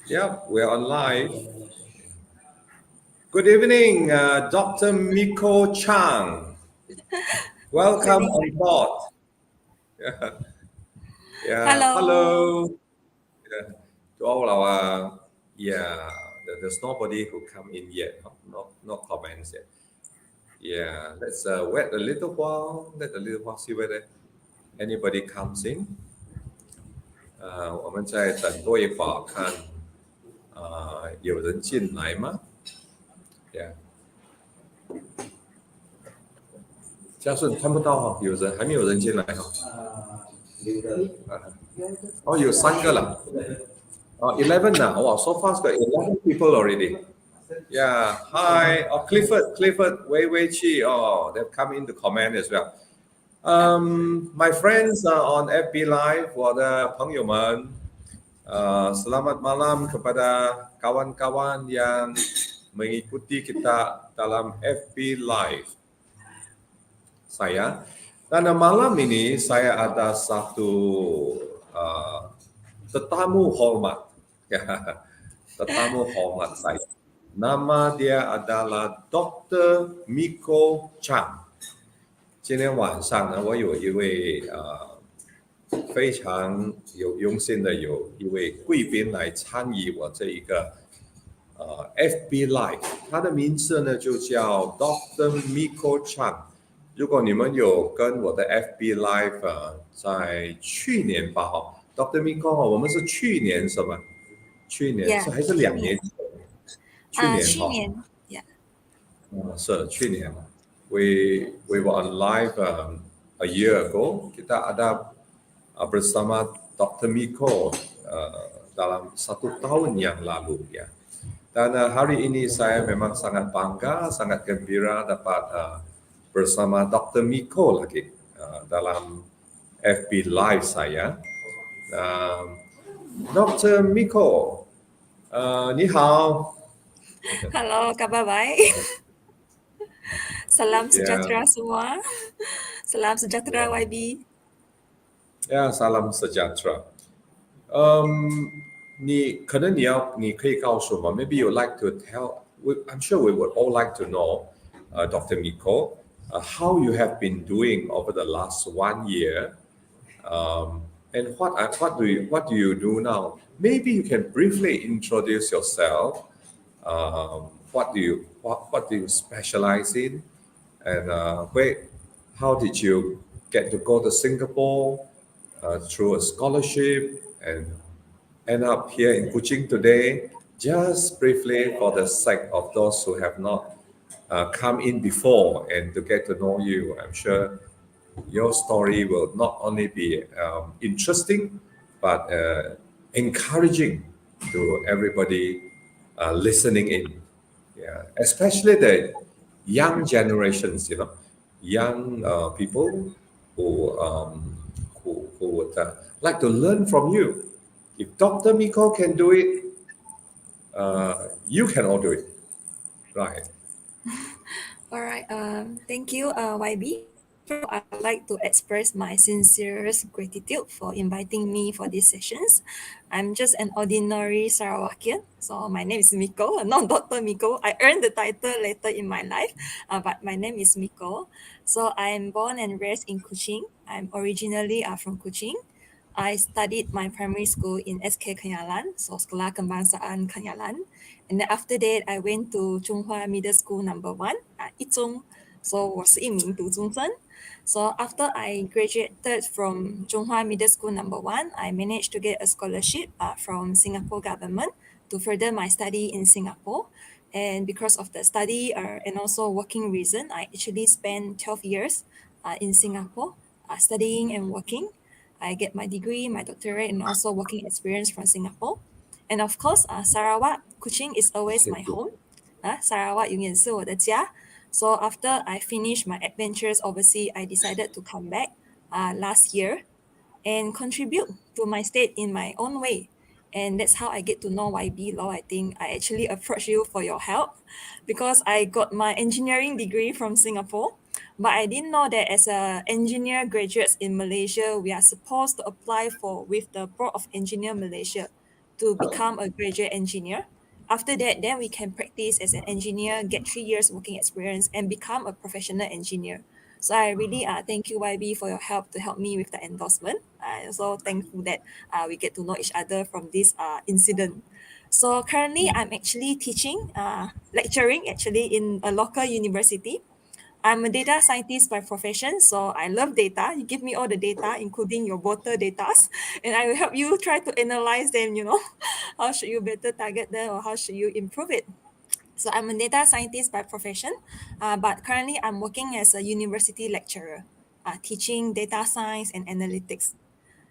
Yep, we're on live. Good evening, Dr. Miko Chang. Welcome on board. Hello. Yeah, to all our, there's nobody who come in yet. No comments yet. Yeah, let's wait a little while. Let a little while see whether anybody comes in. 我们再等多一会儿，看有人进来吗？ Yeah， 嘉顺看不到哈，有人还没有人进来哈。哦，有3个了。11 now. Wow, so fast got 11 people already. Yeah. Hi. Oh, Clifford, Wei Chi. Oh, they've come in to comment as well. My friends on FB Live, 我的朋友们, selamat malam kepada kawan-kawan yang mengikuti kita dalam FB Live. Saya. Dan malam ini saya ada satu tetamu hormat. Tetamu hormat saya. Nama dia adalah Dr Miko Chang. 今天晚上呢，我有一位非常有用心的有一位贵宾来参与我这一个FB Live， 他的名字呢就叫 Dr Miko Chang。如果你们有跟我的 FB Live 在去年吧，Dr Miko 我们是去年什么？去年还是2年前？去年是去年。We were on live a year ago. Kita ada bersama Dr Miko dalam 1 tahun yang lalu ya. Dan hari ini saya memang sangat bangga, sangat gembira dapat bersama Dr Miko lagi dalam FB Live saya. Dr Miko, 你好。Halo, kabar baik. Salam sejahtera semua. Salam sejahtera YB. Ya, salam sejahtera. 你可以告诉我 maybe you like to tell, I'm sure we would all like to know, Dr. Miko, how you have been doing over the last 1 year, and what do you do now? Maybe you can briefly introduce yourself. What do you specialize in, and how did you get to go to Singapore through a scholarship and end up here in Kuching today? Just briefly, for the sake of those who have not come in before and to get to know you, I'm sure your story will not only be interesting but encouraging to everybody listening in. Yeah, especially the young generations, young people who would like to learn from you. If Dr. Miko can do it, you can all do it, right? All right. Thank you, YB. I'd like to express my sincerest gratitude for inviting me for these sessions. I'm just an ordinary Sarawakian. So my name is Miko, not Dr. Miko. I earned the title later in my life, but my name is Miko. So I'm born and raised in Kuching. I'm originally from Kuching. I studied my primary school in SK Kenyalan, so Sekolah Kebangsaan Kenyalan. And then after that, I went to Zhonghua Middle School number 1, Yizhong. So 我是一名读中生. So after I graduated from Zhonghua Middle School number 1, I managed to get a scholarship from Singapore government to further my study in Singapore. And because of the study and also working reason, I actually spent 12 years in Singapore studying and working. I get my degree, my doctorate, and also working experience from Singapore. And of course, Sarawak, Kuching is always my home. Sarawak 永远是我的家. So after I finished my adventures overseas, I decided to come back last year and contribute to my state in my own way. And that's how I get to know YB Law. I think I actually approached you for your help because I got my engineering degree from Singapore, But I didn't know that as a engineer graduates in Malaysia, we are supposed to apply for with the Board of Engineer Malaysia to become a graduate engineer. After that, then we can practice as an engineer, get 3 years working experience, and become a professional engineer. So I really thank you, YB, for your help to help me with the endorsement. I also thankful that we get to know each other from this incident. So currently, I'm actually teaching, lecturing actually in a local university. I'm a data scientist by profession, so I love data. You give me all the data, including your water data, and I will help you try to analyze them, how should you better target them or how should you improve it. So I'm a data scientist by profession, but currently I'm working as a university lecturer, teaching data science and analytics.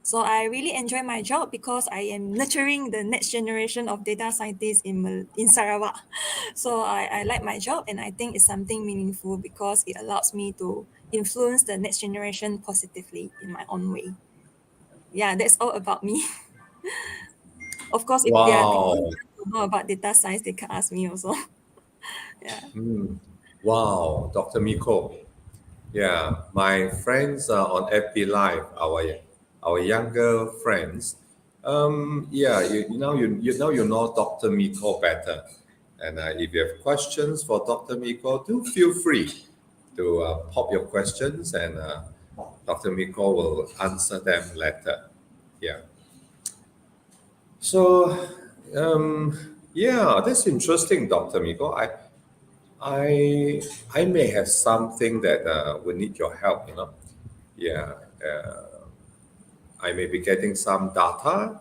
So I really enjoy my job because I am nurturing the next generation of data scientists in Sarawak. So I like my job and I think it's something meaningful because it allows me to influence the next generation positively in my own way. Yeah, that's all about me. Of course, if there are people who Wow. want to know about data science, they can ask me also. Yeah. Wow, Dr. Miko. Yeah, my friends on FB Live, our younger friends. Yeah, you know Dr. Miko better, and if you have questions for Dr. Miko, do feel free to pop your questions, and Dr. Miko will answer them later. Yeah. So, yeah, that's interesting, Dr. Miko. I, I may have something that will need your help. Yeah, I may be getting some data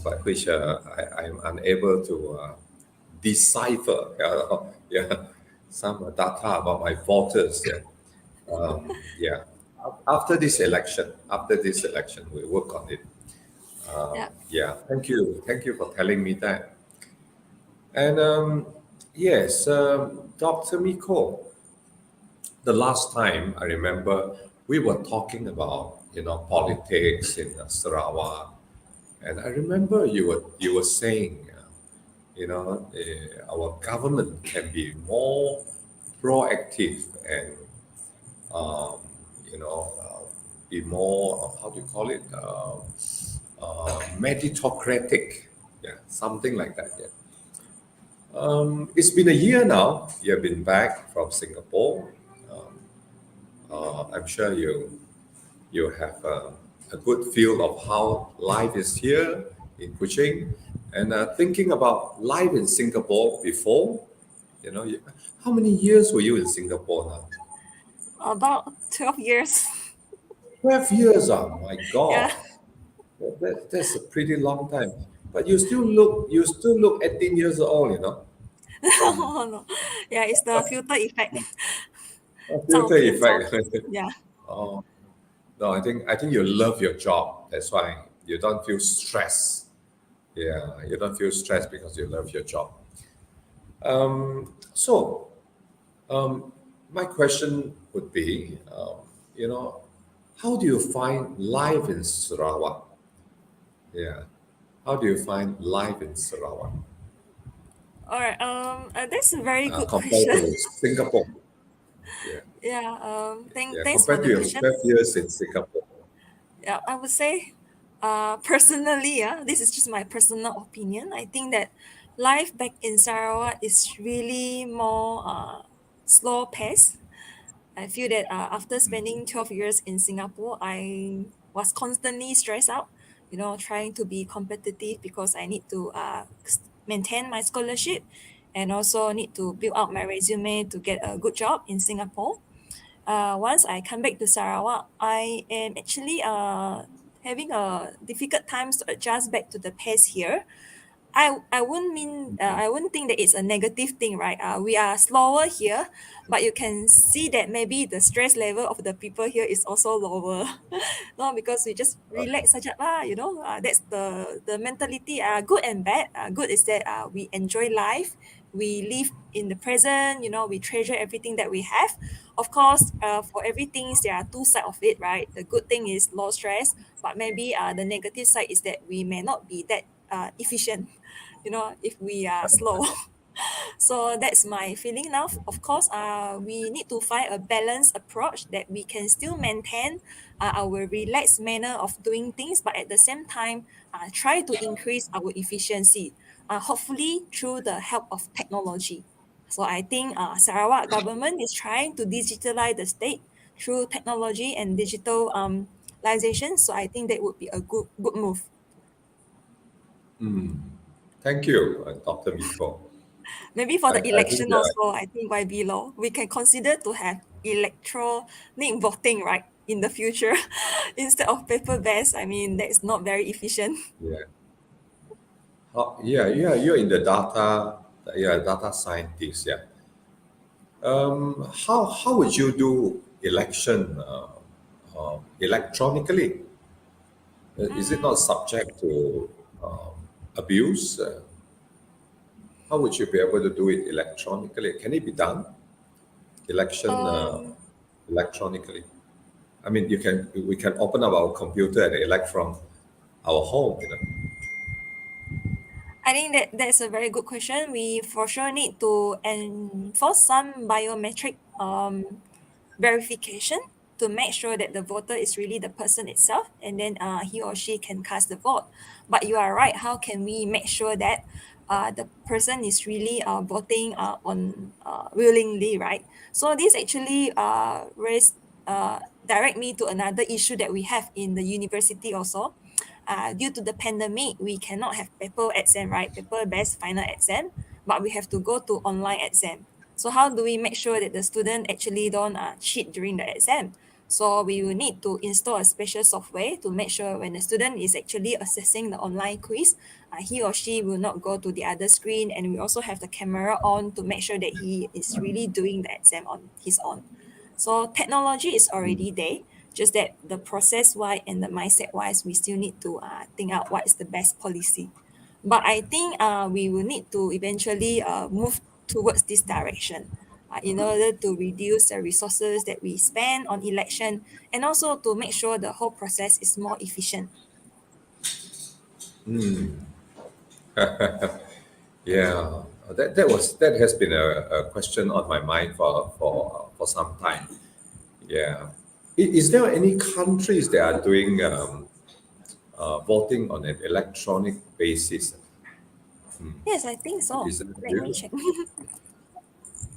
but which I'm unable to decipher. Yeah, some data about my voters. Yeah, yeah. After this election, we work on it. Yeah. Yeah, thank you for telling me that. And yes, Dr. Miko, the last time I remember we were talking about politics in Sarawak, and I remember you were saying our government can be more proactive and um, you know be more how do you call it meritocratic, yeah, something like that. Yeah. It's been a year now. You've been back from Singapore. Um, I'm sure you have a good feel of how life is here in Kuching, and thinking about life in Singapore before. How many years were you in Singapore now? About 12 years. 12 years. Oh my Yeah. God, that's a pretty long time. But you still look 18 years old. No, no. Yeah, it's the filter effect. Filter 照片, effect. 照片. Yeah. Oh no, I think you love your job. That's why you don't feel stress. Yeah, you don't feel stressed because you love your job. So, my question would be, how do you find life in Sarawak? Yeah, how do you find life in Sarawak All right. That's a very good compared question. to Singapore? Yeah, Yeah. yeah, Thanks for compared to the your question. 12 years in Singapore. Yeah, I would say, personally, yeah, this is just my personal opinion. I think that life back in Sarawak is really more slow pace. I feel that after spending 12 years in Singapore, I was constantly stressed out, trying to be competitive because I need to maintain my scholarship and also need to build out my resume to get a good job in Singapore. Once I come back to Sarawak, I am actually having a difficult times to adjust back to the pace here. I wouldn't mean I wouldn't think that it's a negative thing, right? We are slower here, but you can see that maybe the stress level of the people here is also lower. No, because we just relax saja lah, that's the mentality. Good and bad. Good is that we enjoy life, we live in the present. We treasure everything that we have. Of course, for everything there are two sides of it, right? The good thing is low stress, but maybe the negative side is that we may not be that efficient if we are slow. So that's my feeling now. Of course, we need to find a balanced approach that we can still maintain our relaxed manner of doing things, but at the same time, try to increase our efficiency, hopefully through the help of technology. So I think Sarawak government is trying to digitalize the state through technology and digitalization. So I think that would be a good move. Thank you, Dr. Miko. Maybe for the I think election also, I think YB law, we can consider to have electronic voting, right, in the future instead of paper-based. I mean, that is not very efficient. yeah. Yeah, you're in the data, you're a data scientist, yeah. How would you do election electronically? Is it not Mm, subject to abuse? How would you be able to do it electronically? Can it be done election um, electronically? I mean, we can open up our computer and elect from our home. I think that's a very good question. We for sure need to enforce some biometric verification to make sure that the voter is really the person itself, and then he or she can cast the vote. But you are right. How can we make sure that the person is really voting on willingly, right? So this actually raised direct me to another issue that we have in the university also. Due to the pandemic, we cannot have paper exam, right? Paper-based final exam, but we have to go to online exam. So how do we make sure that the student actually don't cheat during the exam? So we will need to install a special software to make sure when the student is actually assessing the online quiz, he or she will not go to the other screen, and we also have the camera on to make sure that he is really doing the exam on his own. So technology is already there, just that the process wise and the mindset wise, we still need to think out what is the best policy. But I think we will need to eventually move towards this direction in order to reduce the resources that we spend on election, and also to make sure the whole process is more efficient. Yeah, that has been a question on my mind for some time. Yeah, is there any countries that are doing voting on an electronic basis? Yes, I think so. Is that Let me you? check.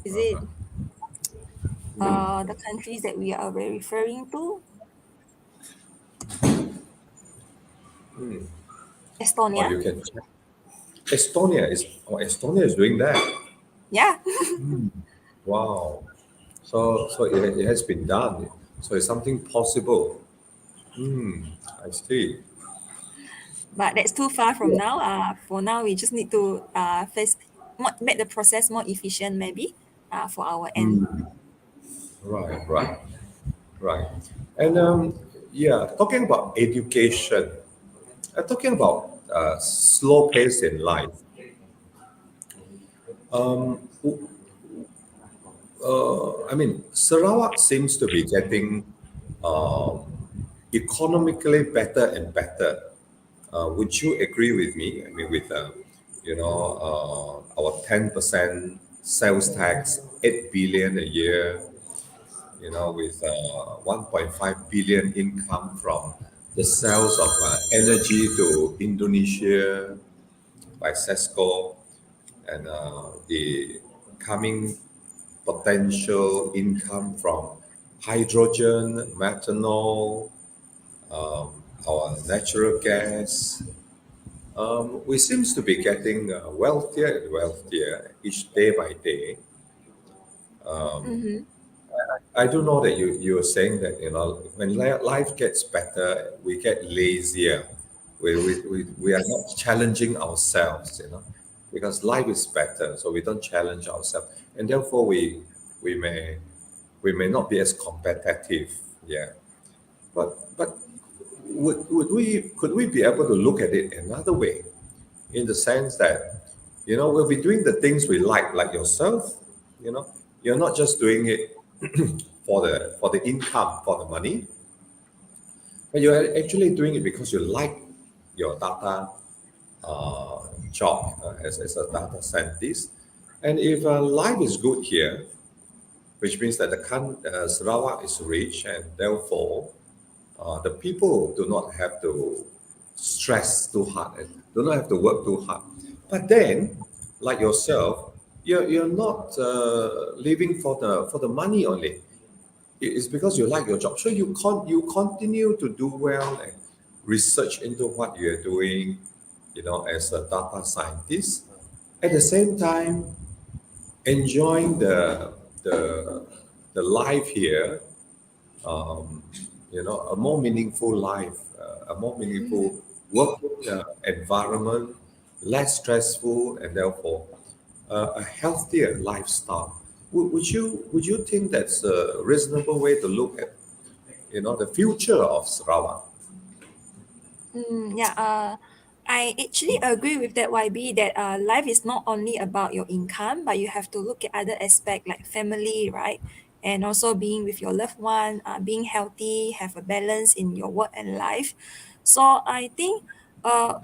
Is it the countries that we are referring to? Or Estonia? you can check. Estonia is doing that. Yeah. Wow. So it has been done. So it's something possible. I see. But that's too far from Yeah. now. For now, we just need to make the process more efficient, maybe, for our end. Right, right, right. And yeah, talking about education, talking about slow pace in life. I mean, Sarawak seems to be getting um, economically better and better. Would you agree with me? I mean, with our 10% sales tax, 8 billion a year, with 1.5 billion income from the sales of energy to Indonesia by Sesco, and the coming potential income from hydrogen, methanol, our natural gas. We seems to be getting wealthier and wealthier each day by day. Mm-hmm. I do know that you were saying that when life gets better, we get lazier. We are not challenging ourselves, because life is better, so we don't challenge ourselves, and therefore we may we may not be as competitive. Yeah, but would we could we be able to look at it another way, in the sense that we'll be doing the things we like yourself. You know, you're not just doing it for the income, for the money, but you're actually doing it because you like your data job, as a data scientist, And if life is good here, which means that Sarawak is rich, and therefore the people do not have to stress too hard and do not have to work too hard. But then, like yourself, you're not living for the money only. It's because you like your job. So you continue to do well and research into what you're doing, as a data scientist. At the same time, enjoying the the life here, um, a more meaningful life, a more meaningful work environment, less stressful, and therefore a healthier lifestyle. Would you think that's a reasonable way to look at the future of Sarawak? Yeah, I actually agree with that, YB, that life is not only about your income, but you have to look at other aspects like family, right? And also being with your loved one, being healthy, have a balance in your work and life. So I think uh,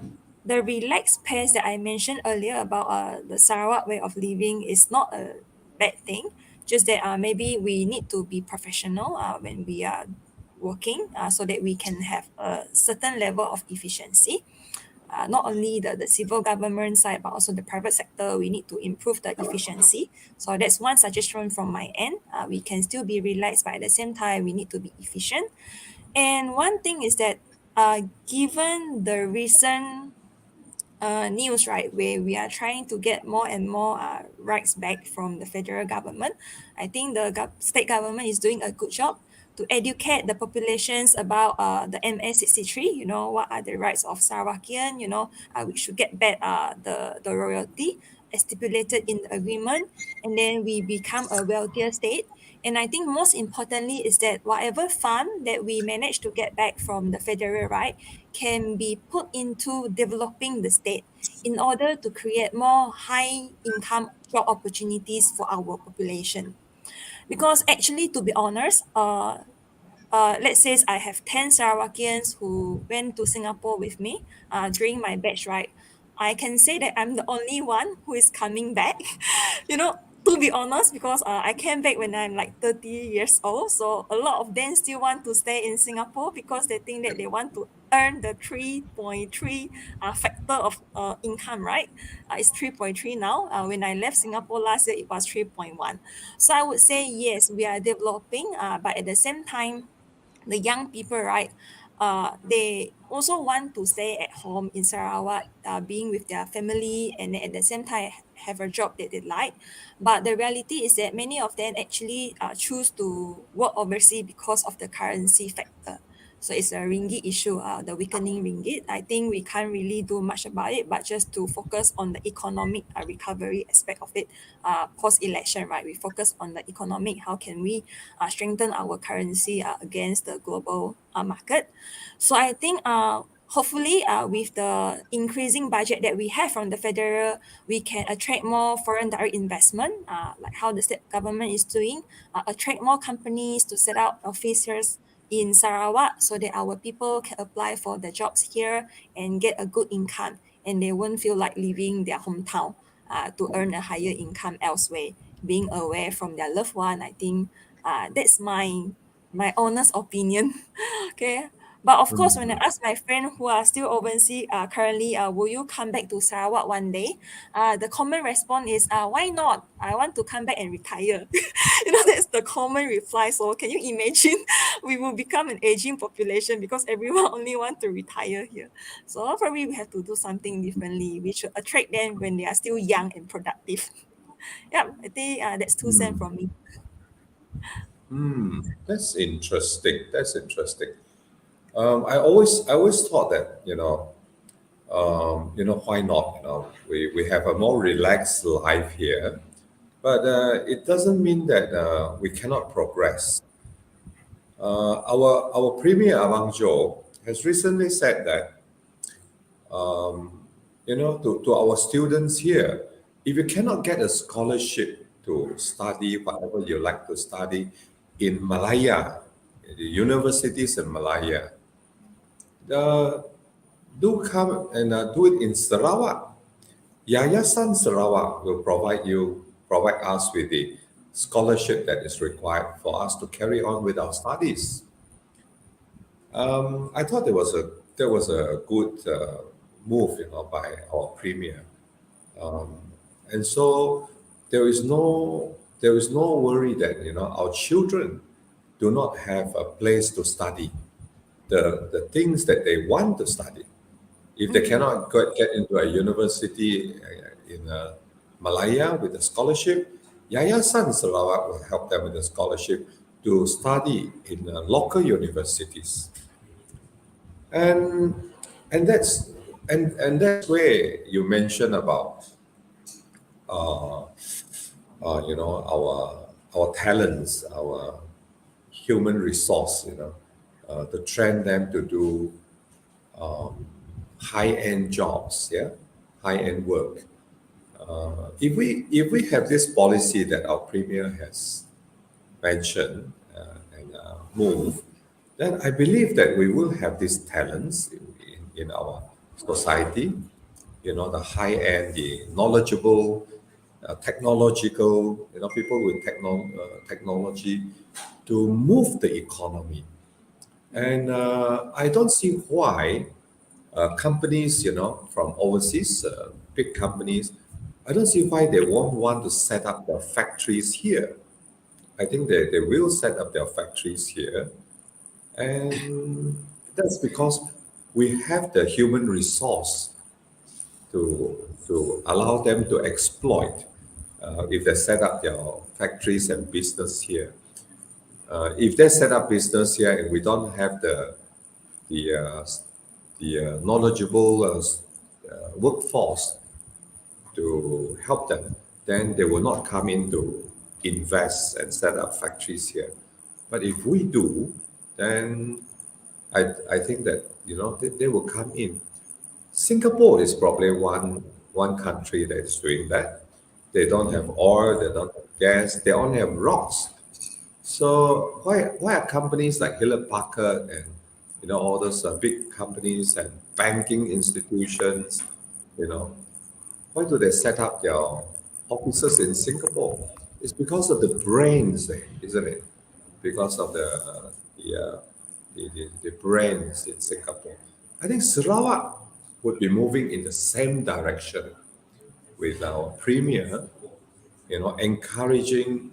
the relaxed pace that I mentioned earlier about the Sarawak way of living is not a bad thing. Just that maybe we need to be professional when we are working so that we can have a certain level of efficiency. Not only the civil government side, but also the private sector, we need to improve the efficiency. So that's one suggestion from my end. We can still be relaxed, but at the same time, we need to be efficient. And one thing is that given the recent news, right, where we are trying to get more and more rights back from the federal government. I think the state government is doing a good job to educate the populations about the MA63, what are the rights of Sarawakian, we should get back the royalty as stipulated in the agreement, and then we become a wealthier state. And I think most importantly is that whatever fund that we manage to get back from the federal right can be put into developing the state in order to create more high income job opportunities for our population. Because actually, to be honest, let's say I have 10 Sarawakians who went to Singapore with me during my batch, right? I can say that I'm the only one who is coming back, to be honest, because I came back when I'm like 30 years old. So a lot of them still want to stay in Singapore because they think that they want to earn the 3.3 factor of income, right? It's 3.3 now. When I left Singapore last year, it was 3.1. So I would say, yes, we are developing, but at the same time, the young people, right? They also want to stay at home in Sarawak, being with their family, and at the same time have a job that they like. But the reality is that many of them actually choose to work overseas because of the currency factor. So it's a ringgit issue, the weakening ringgit. I think we can't really do much about it, but just to focus on the economic recovery aspect of it post-election, right? We focus on the economic, how can we strengthen our currency against the global market. So I think hopefully with the increasing budget that we have from the federal, we can attract more foreign direct investment, like how the state government is doing, attract more companies to set up offices in Sarawak so that our people can apply for the jobs here and get a good income, and they won't feel like leaving their hometown to earn a higher income elsewhere, being away from their loved one. I think that's my honest opinion. Okay. But of course, when I Mm. ask my friend who are still overseas currently, will you come back to Sarawak one day? The common response is, why not? I want to come back and retire. That's the common reply. So can you imagine we will become an aging population because everyone only want to retire here. So probably we have to do something differently. We should attract them when they are still young and productive. Yeah, I think that's 2 cents Mm. from me. That's interesting. That's interesting. I always thought that why not? We have a more relaxed life here, but it doesn't mean that we cannot progress. Our premier Abang Jo has recently said that to our students here, if you cannot get a scholarship to study whatever you like to study in Malaya, the universities in Malaya, uh, do come and do it in Sarawak. Yayasan Sarawak will provide you provide us with the scholarship that is required for us to carry on with our studies. I thought there was a good move, by our premier, and so there is no worry that our children do not have a place to study the things that they want to study. If they cannot get into a university in Malaya with a scholarship, Yayasan Sarawak will help them with a scholarship to study in local universities. And and that's where you mentioned about uh, our talents, our human resource, to train them to do high-end jobs, yeah, high-end work. If we have this policy that our premier has mentioned and moved, then I believe that we will have these talents in our society, the high end, the knowledgeable, technological, people with technology to move the economy. And I don't see why companies, from overseas, big companies, I don't see why they won't want to set up their factories here. I think they will set up their factories here. And that's because we have the human resource to allow them to exploit if they set up their factories and business here. If they set up business here and we don't have the uh, knowledgeable workforce to help them, then they will not come in to invest and set up factories here. But if we do, then I think that they will come in. Singapore is probably one country that is doing that. They don't have oil, they don't have gas, they only have rocks. So why are companies like Hewlett Packard and all those big companies and banking institutions, you know, why do they set up their offices in Singapore? It's because of the brains there, isn't it? Because of the brains in Singapore. I think Sarawak would be moving in the same direction with our premier, encouraging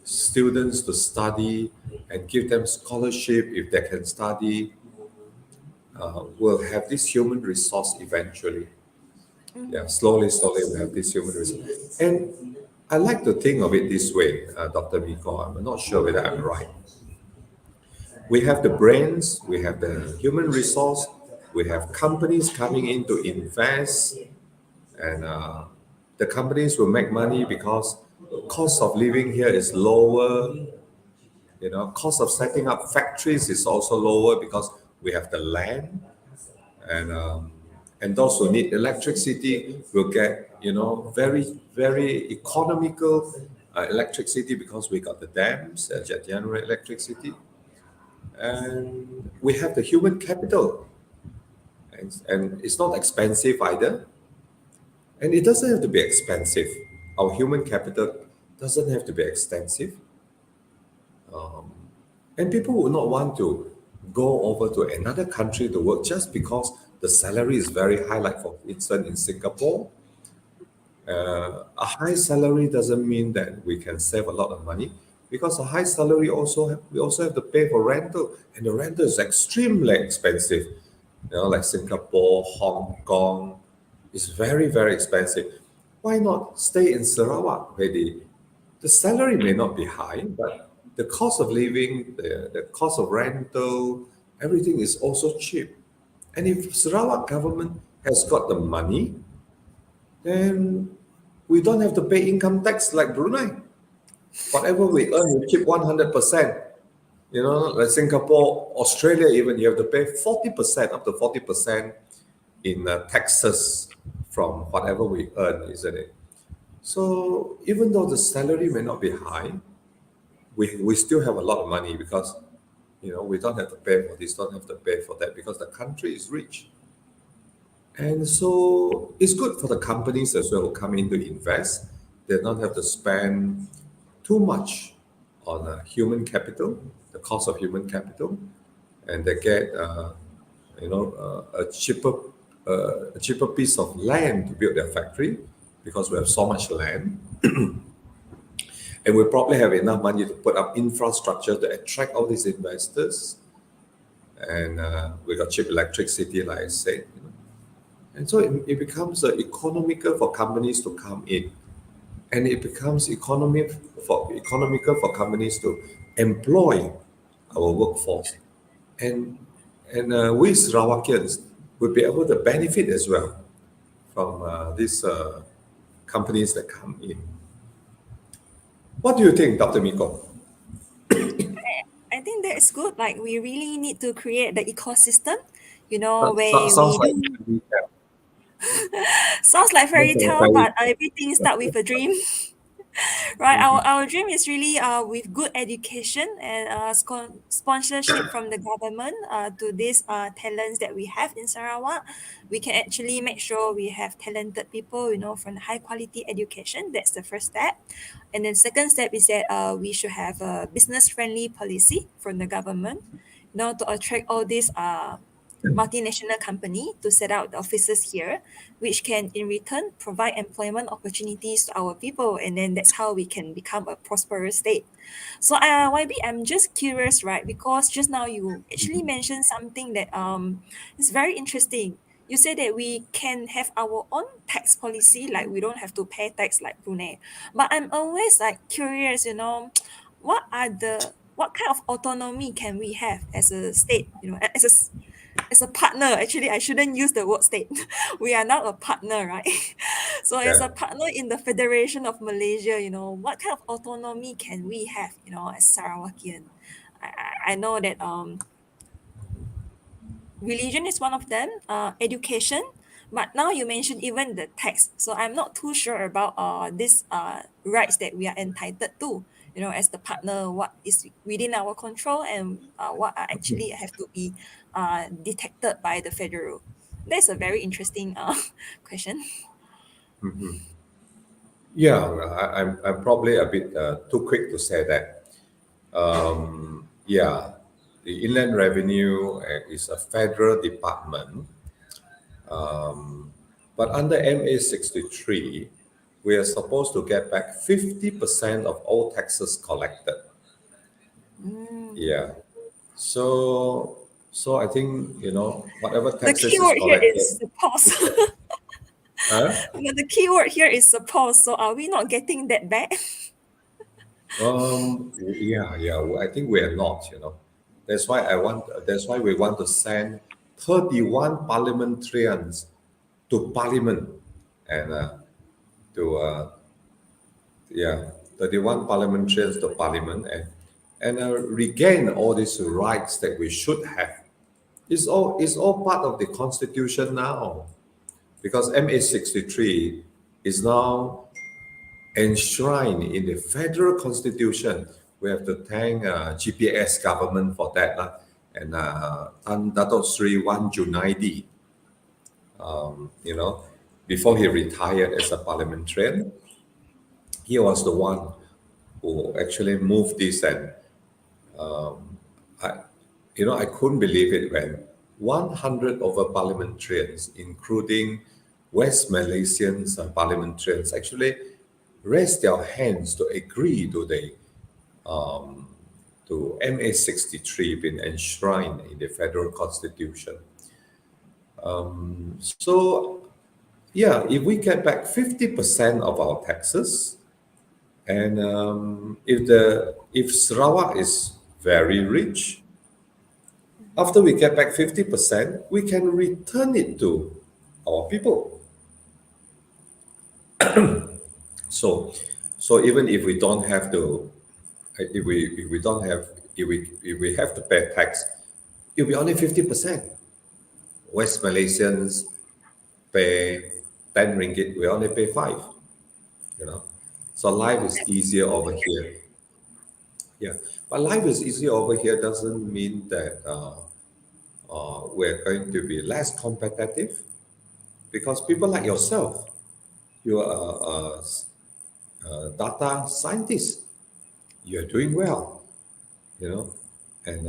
students to study and give them scholarship if they can study. We'll have this human resource eventually. Yeah, slowly, we have this human resource. And I like to think of it this way, Dr. Miko. I'm not sure whether I'm right. We have the brains, we have the human resource, we have companies coming in to invest, and the companies will make money because the cost of living here is lower. Cost of setting up factories is also lower because we have the land, and those who need electricity will get very very economical electricity because we got the dams that generate electricity, and we have the human capital, and it's not expensive either, and it doesn't have to be expensive. Our human capital doesn't have to be expensive, and people would not want to go over to another country to work just because the salary is very high, like for instance in Singapore. A high salary doesn't mean that we can save a lot of money, because a high salary we also have to pay for rental, and the rental is extremely expensive. Like Singapore, Hong Kong, is very very expensive. Why not stay in Sarawak where the salary may not be high, but the cost of living, the cost of rental, everything is also cheap. And if Sarawak government has got the money, then we don't have to pay income tax like Brunei. Whatever we earn, we keep 100%. Like Singapore, Australia, even you have to pay 40%, up to 40% in taxes from whatever we earn, isn't it? So even though the salary may not be high, we still have a lot of money because we don't have to pay for this, don't have to pay for that, because the country is rich. And so it's good for the companies as well who come in to invest. they don't have to spend too much on human capital, the cost of human capital, and they get a cheaper piece of land to build their factory because we have so much land, and we probably have enough money to put up infrastructure to attract all these investors, and we got cheap electricity, like I said, and so it becomes economical for companies to come in, and it becomes economical for companies to employ our workforce, and we Sarawakians will be able to benefit as well from these companies that come in. What do you think, Dr. Miko? I think that's good. Like we really need to create the ecosystem, where Sounds we like do. Sounds like fairy tale, but everything start with a dream. Right, our dream is really with good education and sponsorship from the government to these talents that we have in Sarawak. We can actually make sure we have talented people, from the high quality education. That's the first step. And then second step is that we should have a business friendly policy from the government, to attract all these multinational company to set out the offices here, which can in return provide employment opportunities to our people, and then that's how we can become a prosperous state. So, YB, I'm just curious, right? Because just now you actually mentioned something that is very interesting. You said that we can have our own tax policy, like we don't have to pay tax like Brunei. But I'm always like curious, what kind of autonomy can we have as a state, as a partner. Actually, I shouldn't use the word state. We are now a partner, right? So as a Yeah. partner in the Federation of Malaysia, what kind of autonomy can we have, as Sarawakian? I know that religion is one of them, education, but now you mentioned even the tax. So I'm not too sure about these rights that we are entitled to, as the partner, what is within our control and what are actually have to be detected by the federal. That's a very interesting question. Yeah, I'm probably a bit too quick to say that. Yeah, the Inland Revenue is a federal department, but under MA 63, we are supposed to get back 50% of all taxes collected. Mm. Yeah. So I think, whatever The taxes is keyword here collected, is suppose. huh? The keyword here is suppose. So are we not getting that back? Yeah. I think we are not. That's why we want to send 31 parliamentarians to parliament, and to yeah, 31 parliamentarians to parliament, and regain all these rights that we should have. It's all part of the constitution now, because MA 63 is now enshrined in the federal constitution. We have to thank GPS government for that, and Tan Dato Sri Wan Junaidi, you know, before he retired as a parliamentarian, he was the one who actually moved this, and I, I couldn't believe it when 100 over parliamentarians, including West Malaysians and parliamentarians, actually raised their hands to agree to the to MA 63 being enshrined in the federal constitution. So yeah, if we get back 50% of our taxes, and if Sarawak is very rich, after we get back 50%, we can return it to our people. So, so even if we don't have to, if we don't have, if we have to pay tax, it'll be only 50%. West Malaysians pay 10 ringgit, we only pay 5. You know, so life is easier over here. Yeah, but life is easier over here doesn't mean that we're going to be less competitive, because people like yourself, you are data scientists. You're doing well, and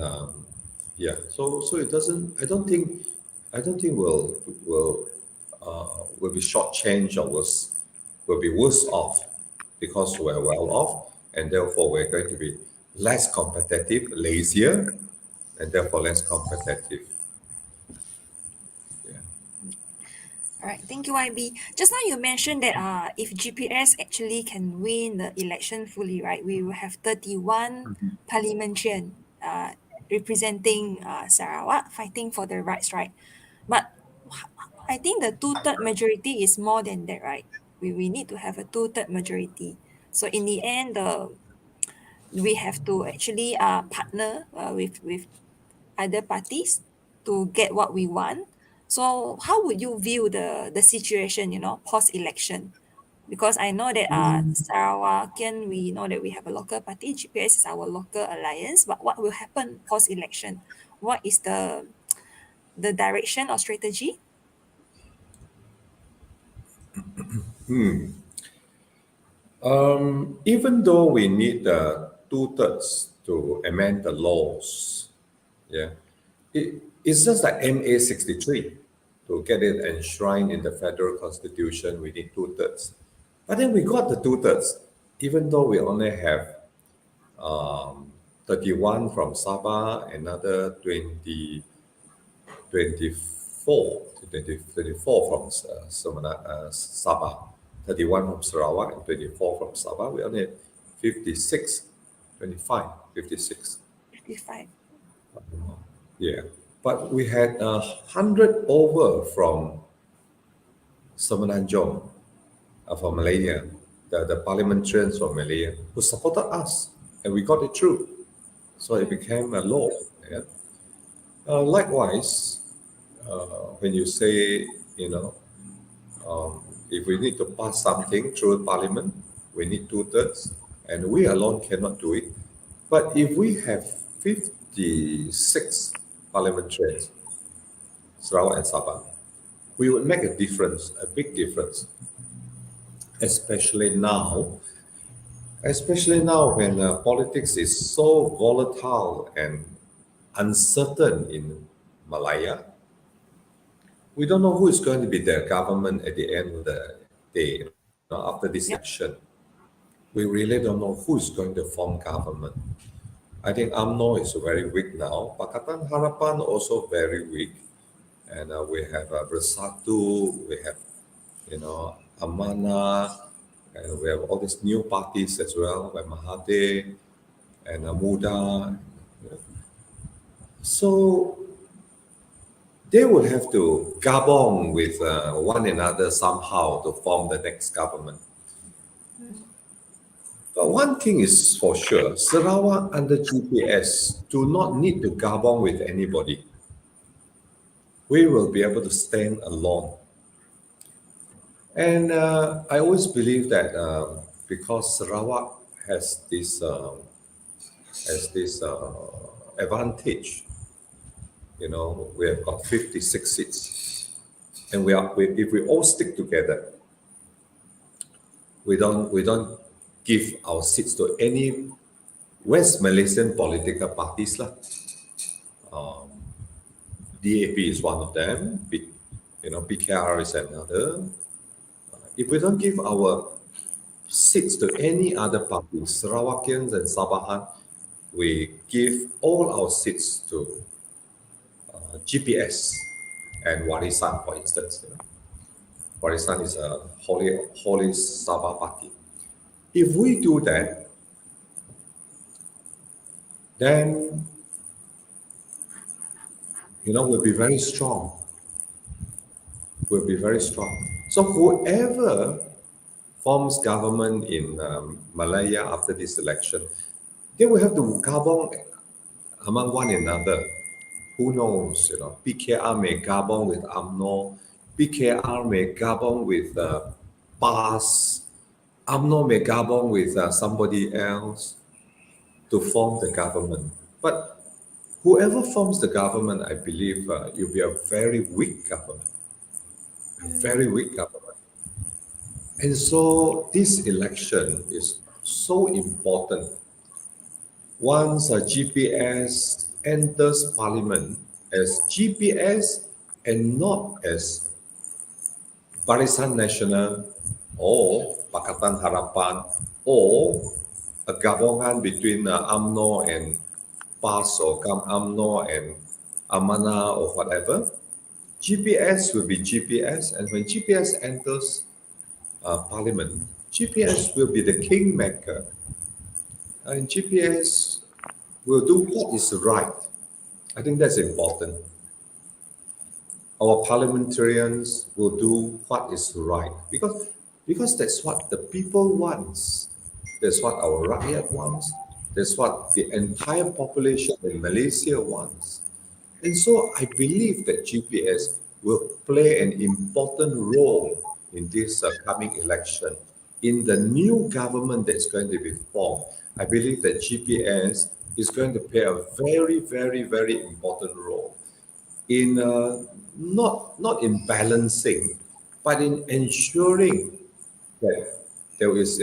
yeah. So it doesn't. I don't think will be shortchanged or will be worse off because we're well off, and therefore we're going to be less competitive, lazier, and therefore less competitive. Yeah. All right, thank you, YB. Just now you mentioned that if GPS actually can win the election fully, right, we will have 31 parliamentarian representing Sarawak fighting for their rights, right? But I think the two-third majority is more than that, right? We need to have a two-third majority. So in the end, we have to actually partner with other parties to get what we want. So how would you view the situation, post-election? Because I know that Sarawakian, we know that we have a local party, GPS is our local alliance, but what will happen post-election? What is the direction or strategy? Even though we need the two-thirds to amend the laws, yeah, it's just like MA 63 to get it enshrined in the federal constitution. We need two-thirds, but then we got the two-thirds, even though we only have 31 from Sabah, another 24 from Sabah, 31 from Sarawak, and 24 from Sabah. We only have 56, 25, 56. 55. Yeah. But we had 100 over from Semenanjung, from Malaysia, the parliamentarians from Malaysia who supported us, and we got it through. So it became a law. Yeah. Likewise, when you say, if we need to pass something through Parliament, we need two-thirds, and we alone cannot do it. But if we have 56 parliamentarians, Sarawak and Sabah, we would make a difference, a big difference, especially now when politics is so volatile and uncertain in Malaya. We don't know who is going to be the government at the end of the day, after this Yep. election. We really don't know who is going to form government. I think UMNO is very weak now. Pakatan Harapan also very weak. And we have Bersatu, we have, Amana, and we have all these new parties as well, like Mahathir and Muda. So they will have to gabong with one another somehow to form the next government. But one thing is for sure, Sarawak under GPS do not need to gabong with anybody. We will be able to stand alone. And I always believe that because Sarawak has this advantage, we have got 56 seats, and if we all stick together, we don't give our seats to any West Malaysian political parties lah. DAP is one of them. PKR is another. If we don't give our seats to any other parties, Sarawakians and Sabahan, we give all our seats to GPS and Warisan, for instance. Warisan is a holy Sabah party. If we do that, then we'll be very strong. We'll be very strong. So whoever forms government in Malaya after this election, they will have to gabong among one another. Who knows? PKR may gabong with UMNO, PKR may gabong with PAS, UMNO may gabong with somebody else to form the government. But whoever forms the government, I believe it will be a very weak government. A very weak government. And so this election is so important. Once a GPS enters parliament as GPS and not as Barisan Nasional or Pakatan Harapan or a gabungan between UMNO and PAS or UMNO and Amana or whatever, GPS will be GPS, and when GPS enters parliament, GPS will be the kingmaker, and GPS will do what is right. I think that's important. Our parliamentarians will do what is right because that's what the people wants. That's what our rakyat wants. That's what the entire population in Malaysia wants. And so I believe that GPS will play an important role in this coming election. In the new government that's going to be formed, I believe that GPS is going to play a very, very, very important role in not in balancing, but in ensuring that there is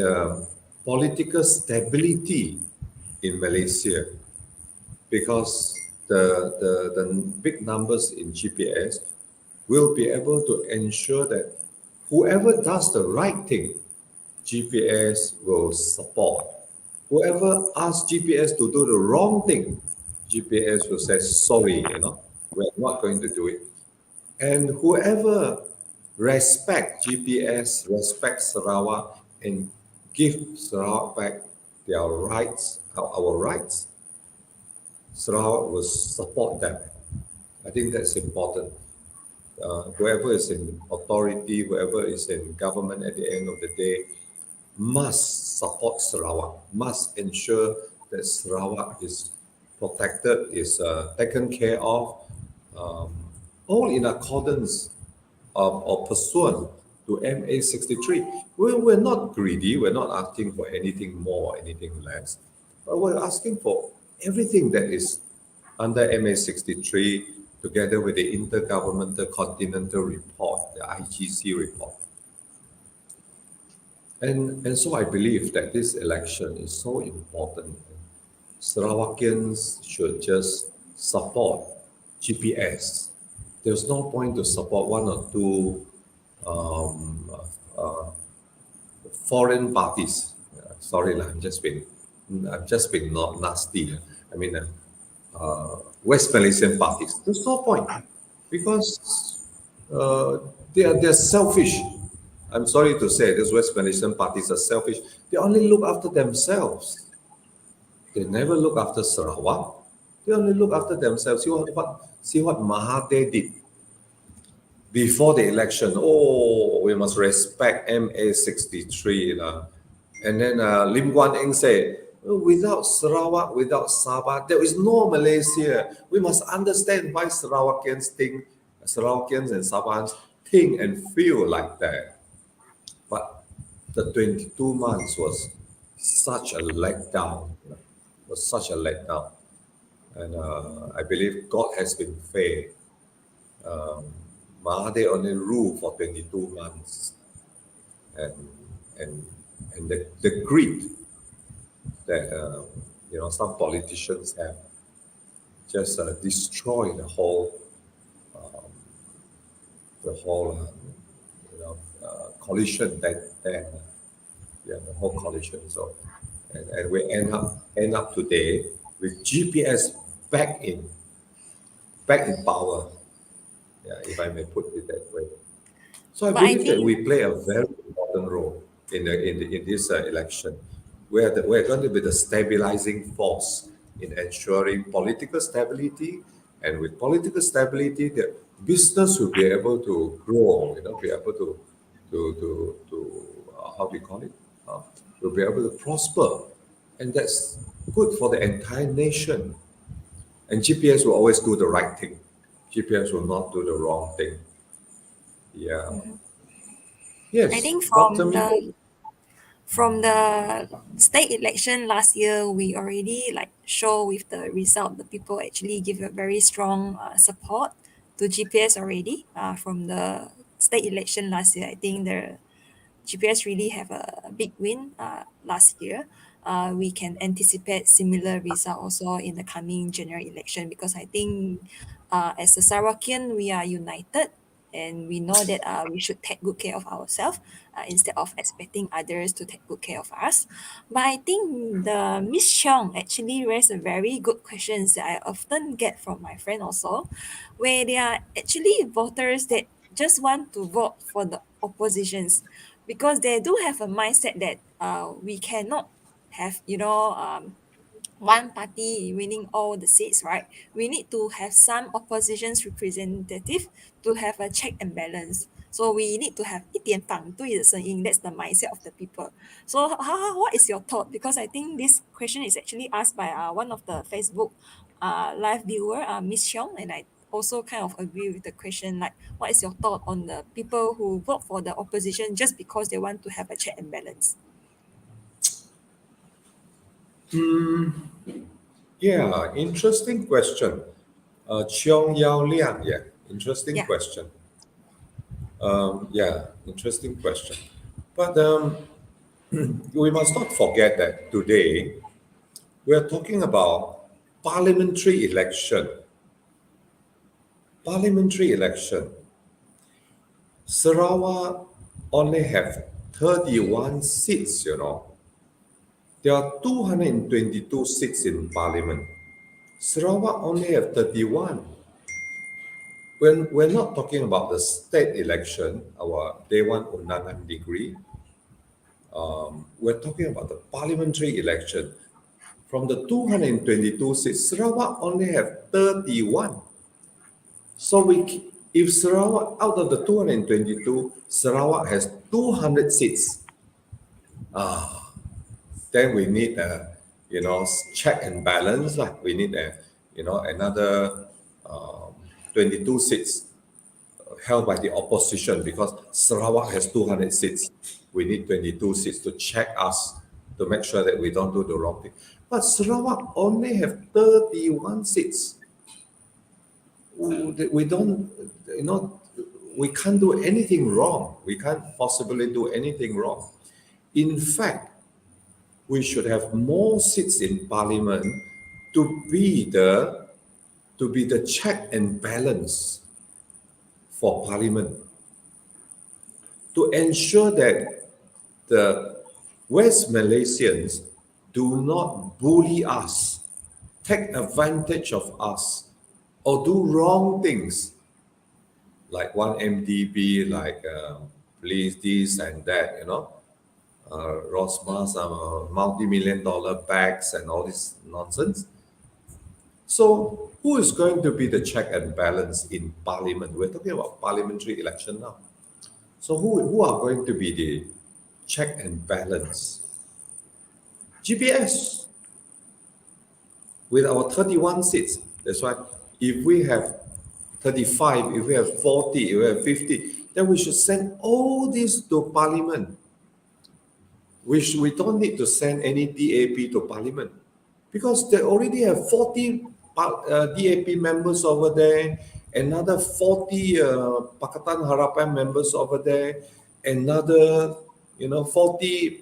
political stability in Malaysia, because the big numbers in GPS will be able to ensure that whoever does the right thing, GPS will support. Whoever asks GPS to do the wrong thing, GPS will say, sorry, we're not going to do it. And whoever respect GPS, respect Sarawak, and give Sarawak back their rights, our rights, Sarawak will support them. I think that's important. Whoever is in authority, whoever is in government at the end of the day, must support Sarawak, must ensure that Sarawak is protected, is taken care of, um, all in accordance or pursuant to MA 63. We're not greedy, we're not asking for anything more, anything less, but we're asking for everything that is under MA 63 together with the Intergovernmental Continental Report, the IGC report. And so I believe that this election is so important. Sarawakians should just support GPS. There's no point to support one or two um, uh, foreign parties. Sorry, lah, I'm just being not nasty. I mean, West Malaysian parties. There's no point because uh, they're selfish. I'm sorry to say, these West Malaysian parties are selfish. They only look after themselves. They never look after Sarawak. They only look after themselves. See what Mahathir did before the election. Oh, we must respect MA 63. And then Lim Guan Eng said, "Oh, without Sarawak, without Sabah, there is no Malaysia. We must understand why Sarawakians and Sabahans think and feel like that." But the 22 months was such a letdown, was such a letdown. And I believe God has been fair. Um, Mahathir only ruled for 22 months. And, and, and the greed that some politicians have just destroy um, the whole coalition then the whole coalition. So and we end up today with GPS back in power. Yeah, if I may put it that way. So I But I believe that think we play a very important role in this election. We're going to be the stabilizing force in ensuring political stability, and with political stability, the business will be able to grow. Be able to how do you call it? Will be able to prosper, and that's good for the entire nation. And GPS will always do the right thing. GPS will not do the wrong thing. Yeah. I Yes, think Dr. Miko. from the state election last year, we already like show with the result the people actually give a very strong support to GPS already from the state election last year. I think GPS really have a big win last year, we can anticipate similar result also in the coming general election, because I think as a Sarawakian, we are united and we know that we should take good care of ourselves instead of expecting others to take good care of us. But I think the Miss Xiong actually raised a very good questions that I often get from my friend also, where they are actually voters that just want to vote for the oppositions, because they do have a mindset that we cannot have one party winning all the seats, right? We need to have some opposition's representative to have a check and balance. So we need to have 一点反对的声音. That's the mindset of the people. So what is your thought? Because I think this question is actually asked by one of the Facebook live viewer, Miss Xiong, and I also kind of agree with the question, like, what is your thought on the people who vote for the opposition just because they want to have a check and balance? Yeah, interesting question. Chiong Yao Liang, yeah, interesting Yeah. question. Yeah, interesting question. But we must not forget that today we are talking about parliamentary election. Parliamentary election. Sarawak only have 31 seats, you know. There are 222 seats in parliament. Sarawak only have 31. When we're not talking about the state election, our day one undangan degree, we're talking about the parliamentary election. From the 222 seats, Sarawak only have 31. So if Sarawak, out of the 222, Sarawak has 200 seats, then we need a, check and balance. Like we need another 22 seats held by the opposition, because Sarawak has 200 seats. We need 22 seats to check us, to make sure that we don't do the wrong thing. But Sarawak only have 31 seats. We don't, we can't do anything wrong. We can't possibly do anything wrong. In fact, we should have more seats in parliament to be the check and balance for parliament, to ensure that the West Malaysians do not bully us, take advantage of us, or do wrong things, like one MDB, like please this and that, Rosmar, some multi-million dollar bags and all this nonsense. So who is going to be the check and balance in parliament? We're talking about parliamentary election now. So who are going to be the check and balance? GPS with our 31 seats. That's why if we have 35, if we have 40, if we have 50, then we should send all this to parliament. We don't need to send any DAP to parliament, because they already have 40 DAP members over there, another 40 Pakatan Harapan members over there, another 40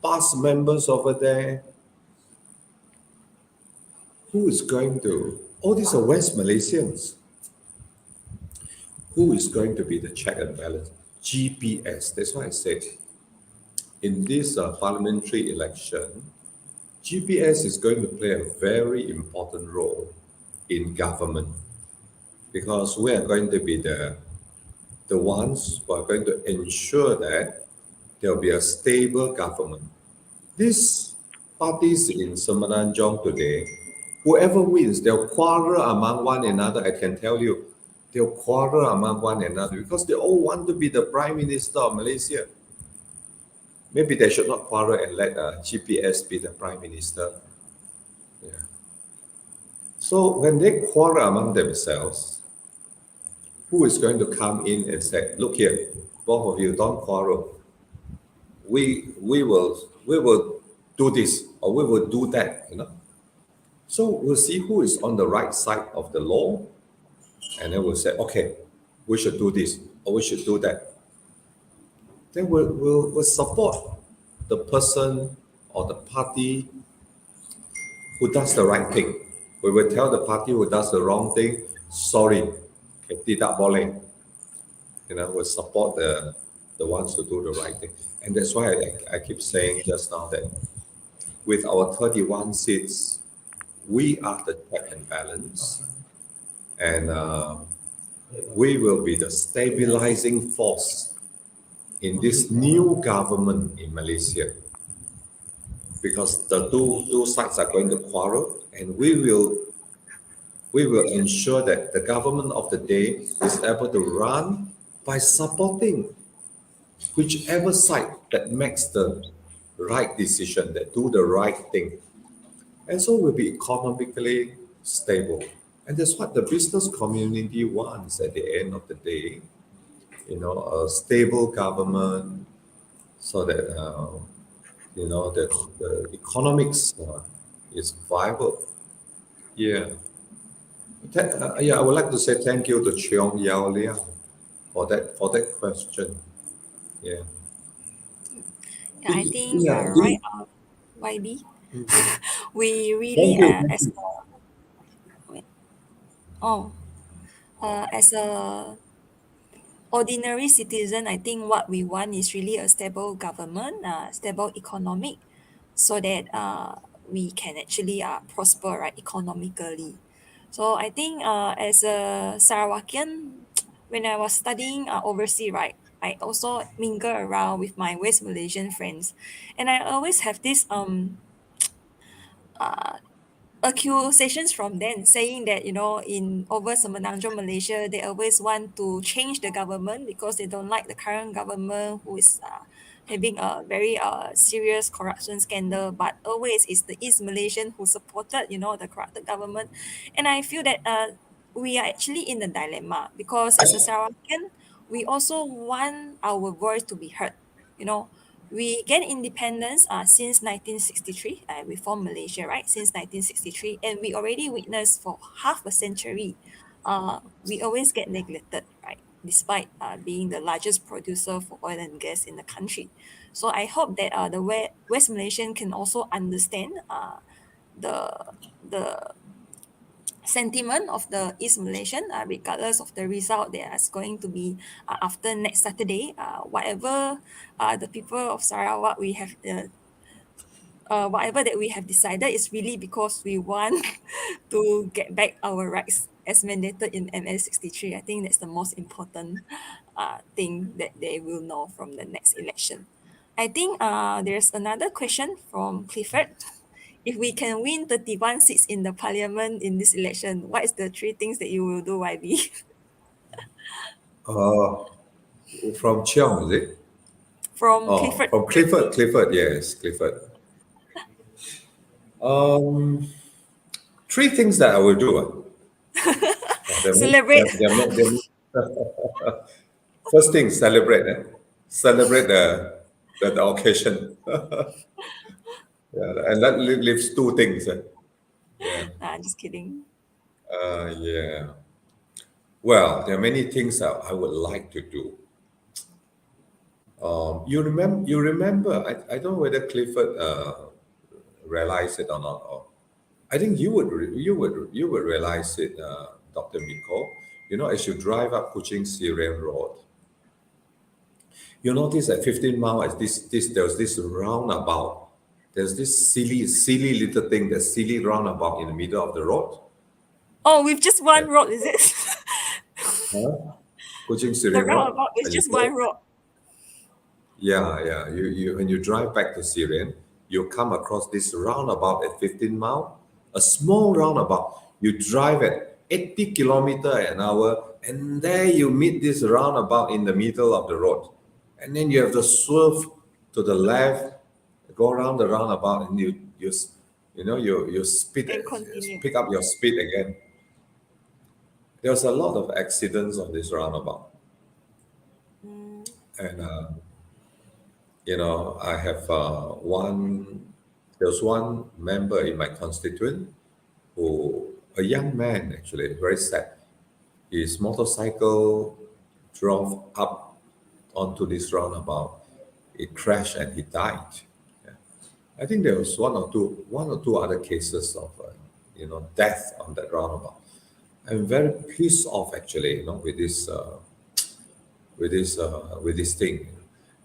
PAS members over there. Who is going to? All these are West Malaysians. Who is going to be the check and balance? GPS. That's why I said in this parliamentary election, GPS is going to play a very important role in government, because we are going to be the ones who are going to ensure that there will be a stable government. These parties in Semenanjung today, whoever wins, they'll quarrel among one another. I can tell you, they'll quarrel among one another because they all want to be the Prime Minister of Malaysia. Maybe they should not quarrel and let GPS be the Prime Minister. Yeah. So when they quarrel among themselves, who is going to come in and say, look here, both of you don't quarrel. We will do this, or we will do that, So we'll see who is on the right side of the law, and then we'll say, okay, we should do this, or we should do that. then we'll support the person or the party who does the right thing. We will tell the party who does the wrong thing, sorry, okay, tidak boleh. We'll support the ones who do the right thing. And that's why I keep saying just now that with our 31 seats, we are the check and balance, and we will be the stabilizing force in this new government in Malaysia, because the two sides are going to quarrel, and we will ensure that the government of the day is able to run by supporting whichever side that makes the right decision, that do the right thing. And so we'll be economically stable. And that's what the business community wants at the end of the day, a stable government, so that, the economics is viable. Yeah. I would like to say thank you to Cheong Yao Liang for that question. Yeah. Yeah, I think you Yeah. are right, YB. We Thank really, you. oh, as a ordinary citizen, I think what we want is really a stable government, stable economic, so that we can actually prosper, right, economically. So I think as a Sarawakian, when I was studying overseas, right, I also mingle around with my West Malaysian friends, and I always have this uh, accusations from them saying that in over Semenanjung Malaysia they always want to change the government because they don't like the current government who is having a very serious corruption scandal, but always it's the East Malaysian who supported the corrupted government. And I feel that we are actually in a dilemma because as a Sarawakian we also want our voice to be heard. you know we get independence since 1963. We formed Malaysia, right, since 1963, and we already witnessed for half a century. We always get neglected, right, despite being the largest producer for oil and gas in the country. So I hope that the West Malaysian can also understand the the sentiment of the East Malaysian, regardless of the result that is going to be after next Saturday. Whatever the people of Sarawak we have, whatever that we have decided is really because we want to get back our rights as mandated in MS 63. I think that's the most important thing that they will know from the next election. I think there's another question from Clifford. If we can win 31 seats in the parliament in this election, what is the three things that you will do, YB? Uh, from Cheong, is it? From Oh, Clifford. from Clifford. Clifford, yes, Clifford. Um, Three things that I will do. Oh, Celebrate. first thing, celebrate. Celebrate the occasion. Yeah, and that leaves two things. Yeah. Nah, just kidding. Yeah. Well, there are many things that I would like to do. You remember, I don't know whether Clifford realized it or not. Or I think you would realize it, Dr. Miko. As you drive up Kuching Syrian Road, you notice at 15 mile, as there's this roundabout. There's this silly little thing, the silly roundabout in the middle of the road. Oh, with just Yeah. one road, is it? Huh? Kuching The Syrian Road. roundabout is When you just one go, road. yeah, yeah. You when you drive back to Syrian, you come across this roundabout at 15 mile, a small roundabout. You drive at 80 kilometer an hour, and there you meet this roundabout in the middle of the road, and then you have to swerve to the left, go around the roundabout, and you speed, And continue. pick up your speed again. There's a lot of accidents on this roundabout, Mm, and I have there's one member in my constituent who, a young man actually, very sad. His motorcycle drove up onto this roundabout. It crashed and he died. Yeah. I think there was one or two other cases of death on that roundabout. I'm very pissed off actually, with this thing.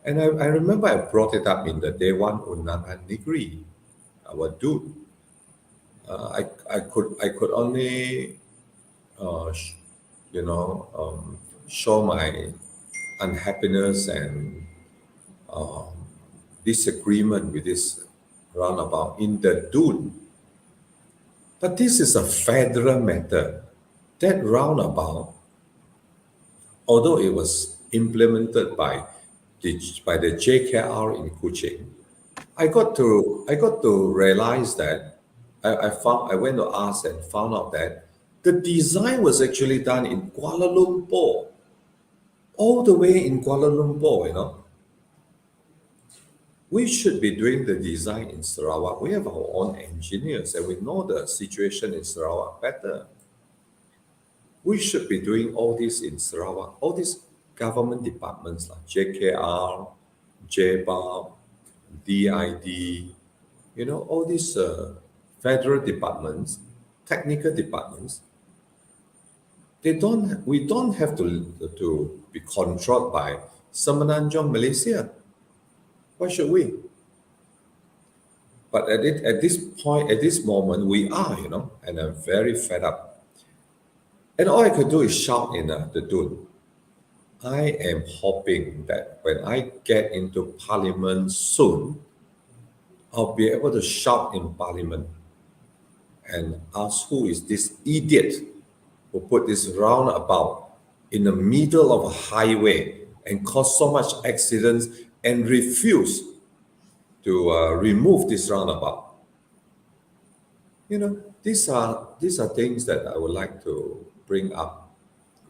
And I remember I brought it up in the day one Undangan Negeri, our dude. I could only uh, sh- show my unhappiness and disagreement with this roundabout in the Dune. But this is a federal matter. That roundabout, although it was implemented by the JKR in Kuching, I got to realize that I went to ask and found out that the design was actually done in Kuala Lumpur, all the way in Kuala Lumpur. We should be doing the design in Sarawak. We have our own engineers and we know the situation in Sarawak better. We should be doing all this in Sarawak, all these government departments like JKR, JBAB, DID, all these federal departments, technical departments. We don't have to be controlled by Semenanjung Malaysia. Why should we? But at this point, at this moment, we are, and I'm very fed up. And all I could do is shout in the Dune. I am hoping that when I get into Parliament soon, I'll be able to shout in Parliament and ask who is this idiot who put this roundabout in the middle of a highway and cause so much accidents and refuse to remove this roundabout. These are things that I would like to bring up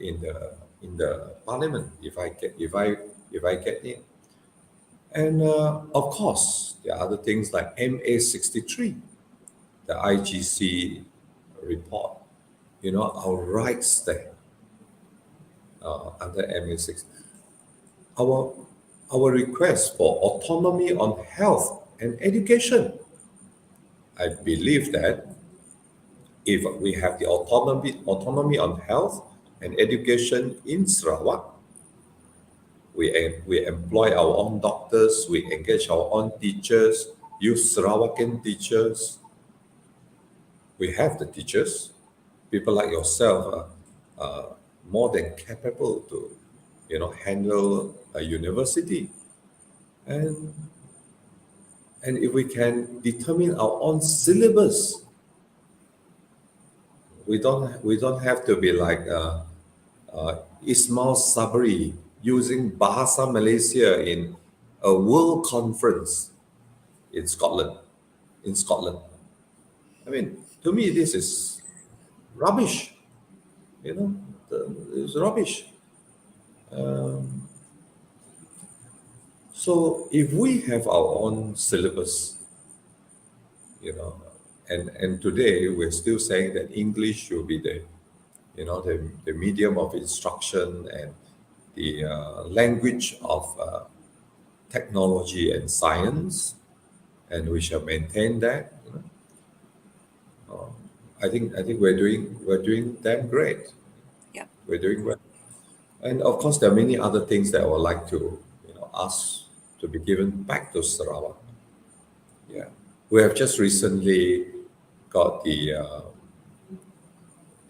in the Parliament if I get in. And of course, there are other things like MA63, the IGC report. Our rights there under MA6. Our request for autonomy on health and education. I believe that if we have the autonomy on health and education in Sarawak, we employ our own doctors, we engage our own teachers, use Sarawakian teachers. We have the teachers. People like yourself are more than capable to, handle a university. And if we can determine our own syllabus, we don't have to be like Ismail Sabri using Bahasa Malaysia in a world conference in Scotland. I mean, to me, this is rubbish. It's rubbish. So if we have our own syllabus, and today we're still saying that English should be the medium of instruction and the language of technology and science, and we shall maintain that. I think we're doing damn great. Yeah. We're doing well, and of course there are many other things that I would like to ask to be given back to Sarawak. Yeah, we have just recently got the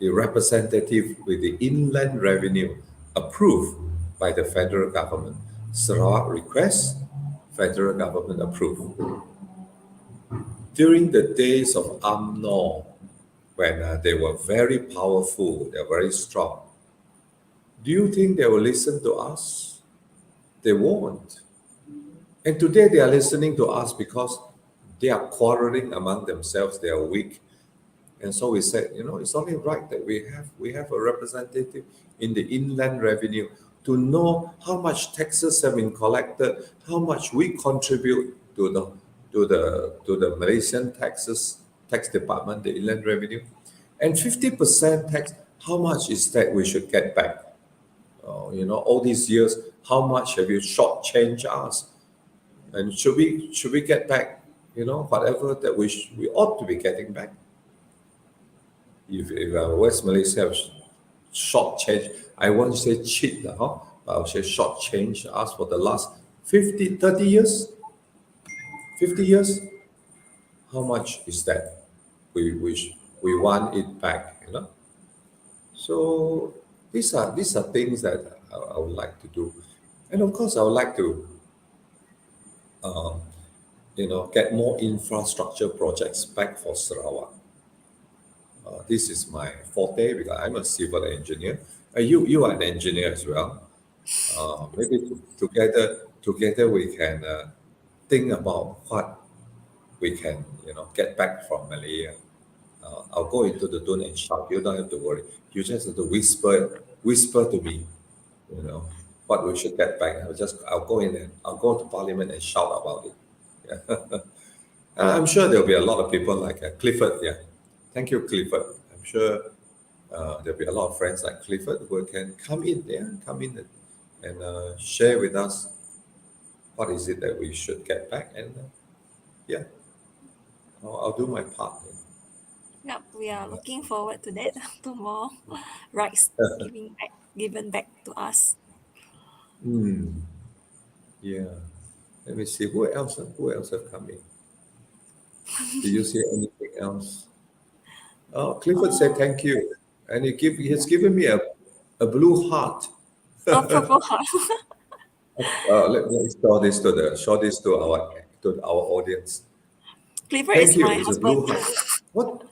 representative with the inland revenue approved by the federal government. Sarawak request, federal government approved. During the days of UMNO, when they were very powerful, they were very strong, do you think they will listen to us? They won't. And today they are listening to us because they are quarreling among themselves, they are weak. And so we said, it's only right that we have a representative in the inland revenue to know how much taxes have been collected, how much we contribute to the Malaysian tax department, the inland revenue, and 50% tax. How much is that we should get back? All these years How much have you shortchanged us? And should we get back, whatever that we ought to be getting back? If West Malaysia have shortchanged, I won't say cheat, huh? But I'll say shortchanged us for the last 50, 30 years, 50 years. How much is that? We want it back. So these are things that I would like to do, and of course I would like to get more infrastructure projects back for Sarawak. This is my forte because I'm a civil engineer. You are an engineer as well. Maybe together we can think about what we can get back from Malaya. I'll go into the tune and shout. You don't have to worry. You just have to whisper to me, you know, what we should get back. I'll go in and I'll go to Parliament and shout about it. Yeah. I'm sure there'll be a lot of people like Clifford. Yeah, thank you, Clifford. I'm sure there'll be a lot of friends like Clifford who can come in there, and share with us what is it that we should get back. And yeah, I'll do my part. Yep, we are looking forward to that, to more rights given back to us. Hmm. Yeah. Let me see who else. Who else have come in? Did you see anything else? Oh, Clifford said Oh, thank you, and he has given me a blue heart. a purple heart. Let me show this to our audience. Clifford Thank is you. my It's a husband. blue heart. What?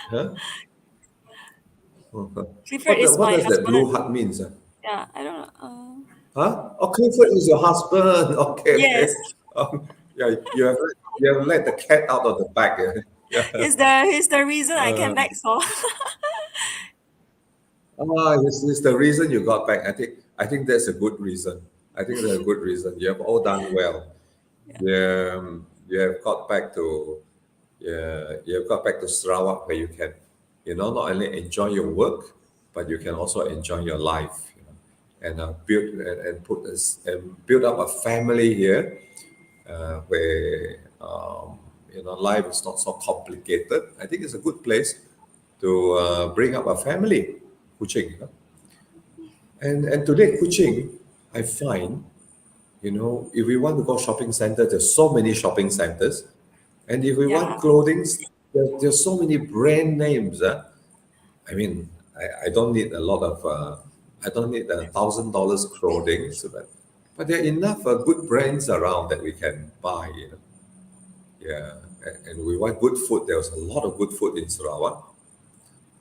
Huh? Clifford What is what my does that blue husband. heart means? Yeah, I don't know. Huh? Oh, Clifford is your husband. Okay, Yes, okay. Yeah, you have let the cat out of the bag. Yeah. he's the reason I came Uh, back. So it's the reason you got back. I think that's a good reason. I think that's a good reason. You have all done well. yeah, You have got back to you have got back to Sarawak where you can, not only enjoy your work, but you can also enjoy your life, and build up a family here, where life is not so complicated. I think it's a good place to bring up a family, Kuching. And today, Kuching, I find, if we want to go shopping center, there's so many shopping centers. And if we want yeah, clothing, there's so many brand names. I mean, I don't need a lot of, I don't need $1,000 clothing, but there are enough good brands around that we can buy. Yeah, and we want good food. There's a lot of good food in Sarawak.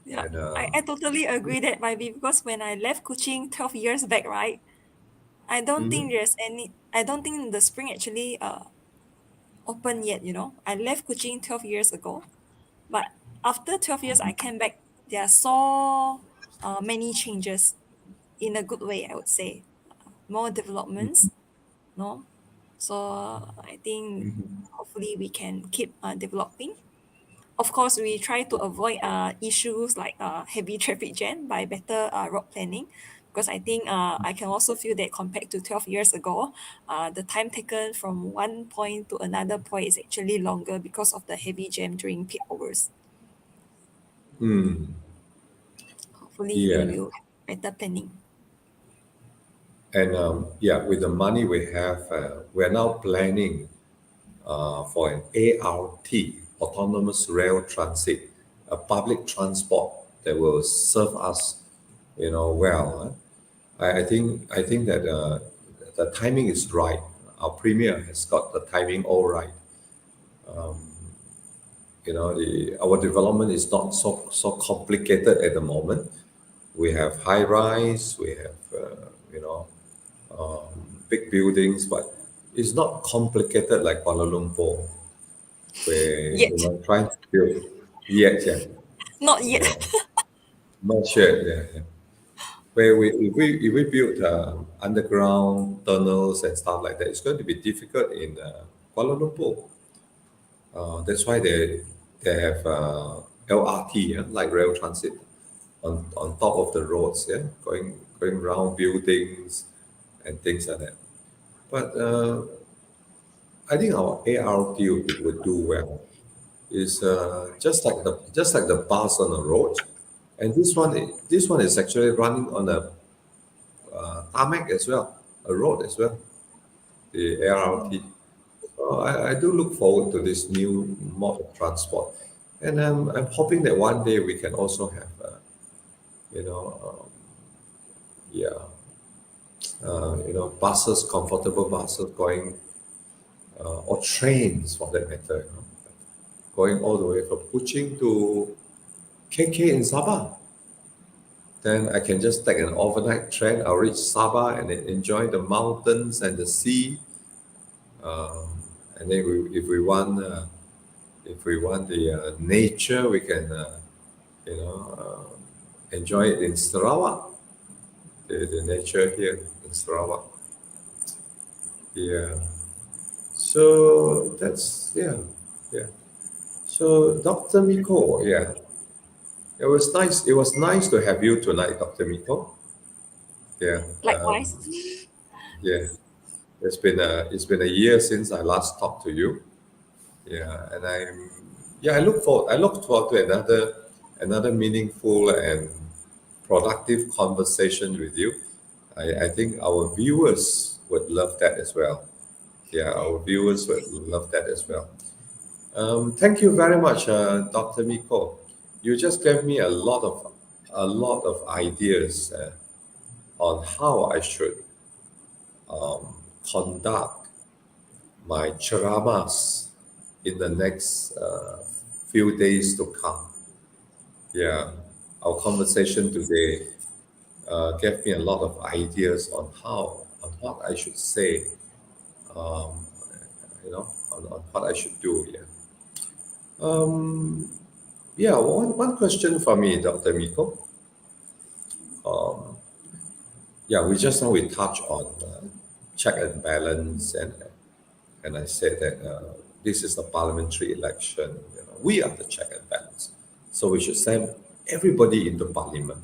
yeah. And I totally agree that might be because when I left Kuching 12 years back, right? mhm, I don't think the spring actually open yet. I left Kuching 12 years ago, but after 12 years I came back. There are so many changes in a good way. I would say more developments. No, so I think mhm. hopefully we can keep developing. Of course, we try to avoid issues like heavy traffic jam by better road planning, because I think I can also feel that compared to 12 years ago, the time taken from one point to another point is actually longer because of the heavy jam during peak hours. Mm, Hopefully, we yeah. will have better planning. And yeah, with the money we have, we're now planning for an ART, autonomous rail transit, a public transport that will serve us, well. I think that the timing is right. Our premier has got the timing all right. Our development is not so complicated at the moment. We have high rise, we have big buildings, but it's not complicated like Kuala Lumpur, where Yet, trying to build yet, yeah, not yet. yeah, not sure, yeah, yeah. Where if we build underground tunnels and stuff like that, it's going to be difficult in Kuala Lumpur. That's why they have LRT, yeah, like rail transit, on top of the roads, yeah, going around buildings and things like that. But I think our ART would do well. Is just like the bus on the road, and this one is actually running on a tarmac as well, a road as well, the ART. So I do look forward to this new mode of transport, and I'm hoping that one day we can also have, you know, yeah, buses, comfortable buses going, or trains for that matter, going all the way from Kuching to KK in Sabah. Then I can just take an overnight train. I'll reach Sabah and then enjoy the mountains and the sea. And then if we want the nature, we can you know enjoy it in Sarawak. The nature here in Sarawak. Yeah. So that's yeah. So Dr. Miko, yeah, it was nice. It was nice to have you tonight, Dr. Miko. Yeah. Likewise. Yeah. It's been a year since I last talked to you. Yeah, and I look forward to another meaningful and productive conversation with you. I think our viewers would love that as well. Yeah, our viewers would love that as well. Thank you very much, Dr. Miko. You just gave me a lot of ideas on how I should conduct my charamas in the next few days to come. Yeah, our conversation today gave me a lot of ideas on what I should say, um, on what I should do. Yeah. Um, yeah. One question for me, Dr. Miko. Um, yeah, we touched on check and balance, and I said that this is a parliamentary election. We are the check and balance, so we should send everybody into parliament.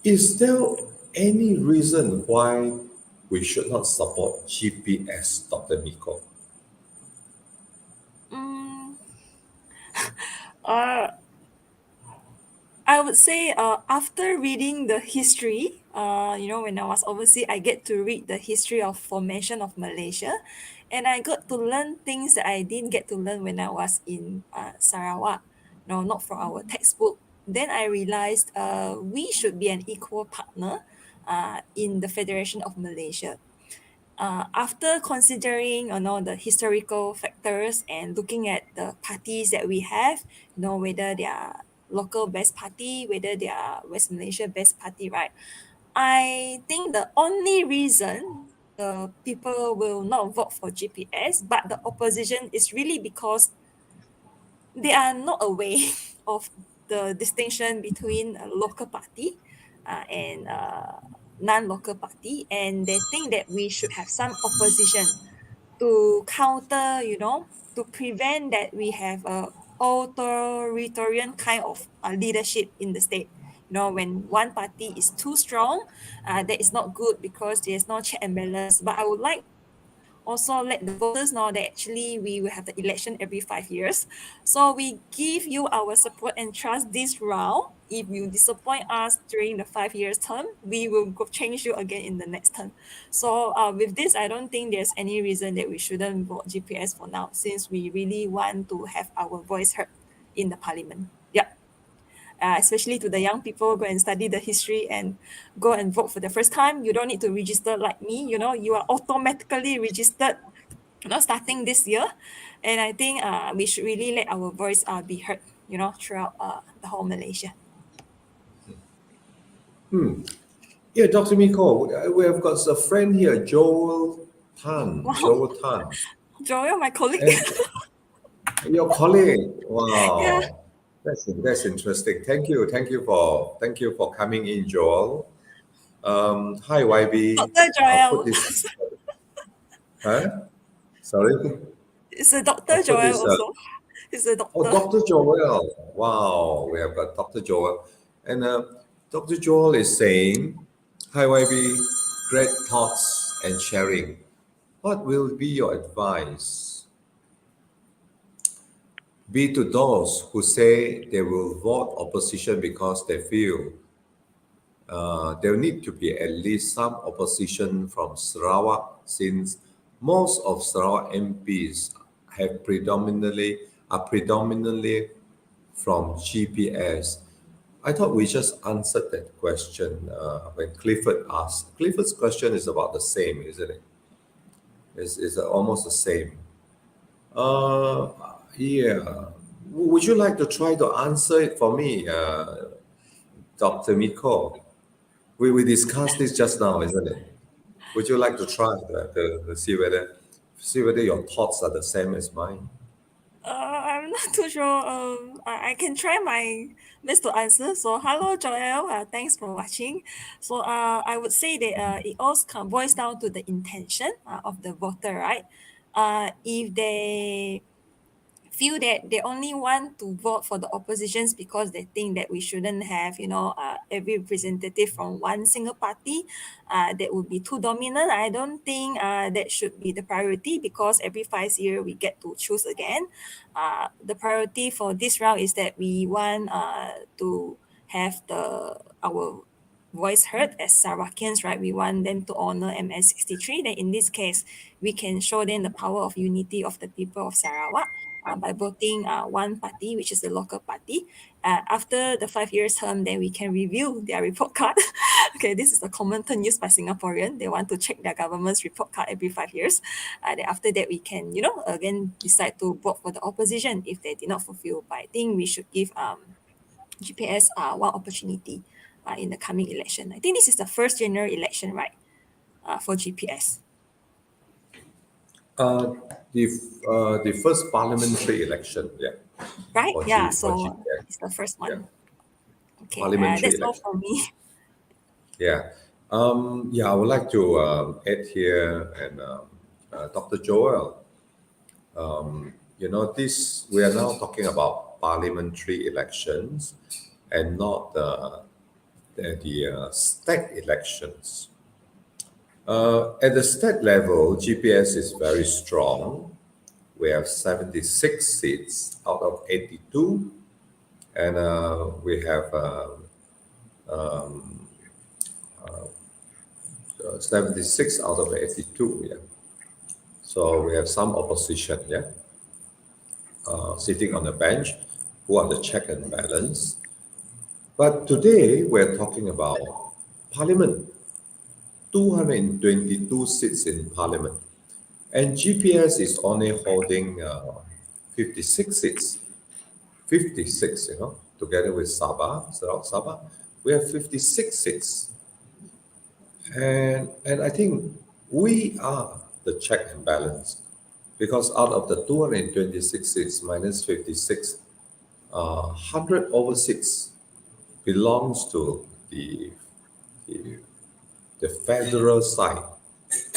Is there any reason why we should not support GPS, Dr. Miko? Mm, uh, I would say after reading the history, when I was overseas, I get to read the history of formation of Malaysia, and I got to learn things that I didn't get to learn when I was in Sarawak. No, not from our textbook. Then I realized we should be an equal partner in the Federation of Malaysia. After considering the historical factors and looking at the parties that we have, whether they are local best party, whether they are West Malaysia best party, right? I think the only reason that the people will not vote for GPS, but the opposition is really because they are not aware of the distinction between a local party and non-local party, and they think that we should have some opposition to counter, to prevent that we have a authoritarian kind of leadership in the state. When one party is too strong, that is not good because there's no check and balance. But I would like also let the voters know that actually we will have the election every 5 years. So we give you our support and trust this round. If you disappoint us during the 5 years term, we will go change you again in the next term. So with this, I don't think there's any reason that we shouldn't vote GPS for now, since we really want to have our voice heard in the parliament. Yeah. Especially to the young people, go and study the history and go and vote for the first time. You don't need to register like me. You are automatically registered, starting this year. And I think we should really let our voice be heard, throughout the whole Malaysia. Yeah, Dr. Miko, we have got a friend here, Joel Tan. Wow, Joel Tan. Joel, my colleague. And your colleague. Yeah, Wow. That's interesting. Thank you for coming in, Joel. Hi, YB. Dr. I'll put Joel. this. Huh? Sorry. It's a I'll Dr. put Joel this. also. He's a Oh, doctor. Dr. Joel. Wow, we have got Dr. Joel, and Dr. Joel is saying Hi, YB. Great thoughts and sharing. What will be your advice? Be to those who say they will vote opposition because they feel there need to be at least some opposition from Sarawak, since most of Sarawak MPs are predominantly from GPS. I thought we just answered that question when Clifford asked. Clifford's question is about the same, isn't it? Is almost the same. Uh, yeah. Would you like to try to answer it for me, Dr. Miko? We discussed this just now, isn't it? Would you like to try to see whether your thoughts are the same as mine? I'm not too sure. I can try my best to answer. So, hello, Joel. Thanks for watching. So, I would say that it also boils down to the intention of the voter, right? If they feel that they only want to vote for the oppositions because they think that we shouldn't have, every representative from one single party, that would be too dominant. I don't think that should be the priority, because every 5 years we get to choose again. The priority for this round is that we want to have our voice heard as Sarakians, right? We want them to honor MS 63. Then in this case, we can show them the power of unity of the people of Sarawak by voting one party, which is the local party. After the 5 years term, then we can review their report card. Okay, this is a common term used by Singaporean. They want to check their government's report card every 5 years. Then after that, we can, again decide to vote for the opposition if they did not fulfill. But I think we should give GPS one opportunity in the coming election. I think this is the first general election, right, for GPS, Uh, the the first parliamentary election, yeah, right? Yeah, for so GPS, it's the first yeah, one. Okay, parliamentary that's all election, for me. yeah. Yeah, I would like to add here, and Dr. Joel, this we are now talking about parliamentary elections and not the state elections. At the state level, GPS is very strong. We have 76 seats out of 82, and we have 76 out of 82. Yeah, so we have some opposition. Yeah, sitting on the bench, who are the check and balance. But today we're talking about Parliament, 222 seats in Parliament, and GPS is only holding 56 seats. 56, together with Sabah, Sarawak Sabah, we have 56 seats. And I think we are the check and balance, because out of the 226 seats minus 56, 100 over seats belongs to the, the federal side,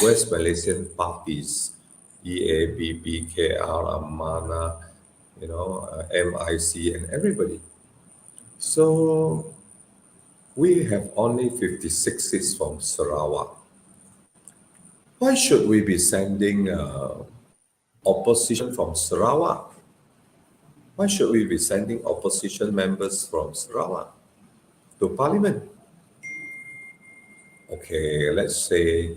West Malaysian parties, EAB, KR, Amana, MIC, and everybody. So we have only 56 seats from Sarawak. Why should we be sending opposition from Sarawak? Why should we be sending opposition members from Sarawak to Parliament? Okay, let's say,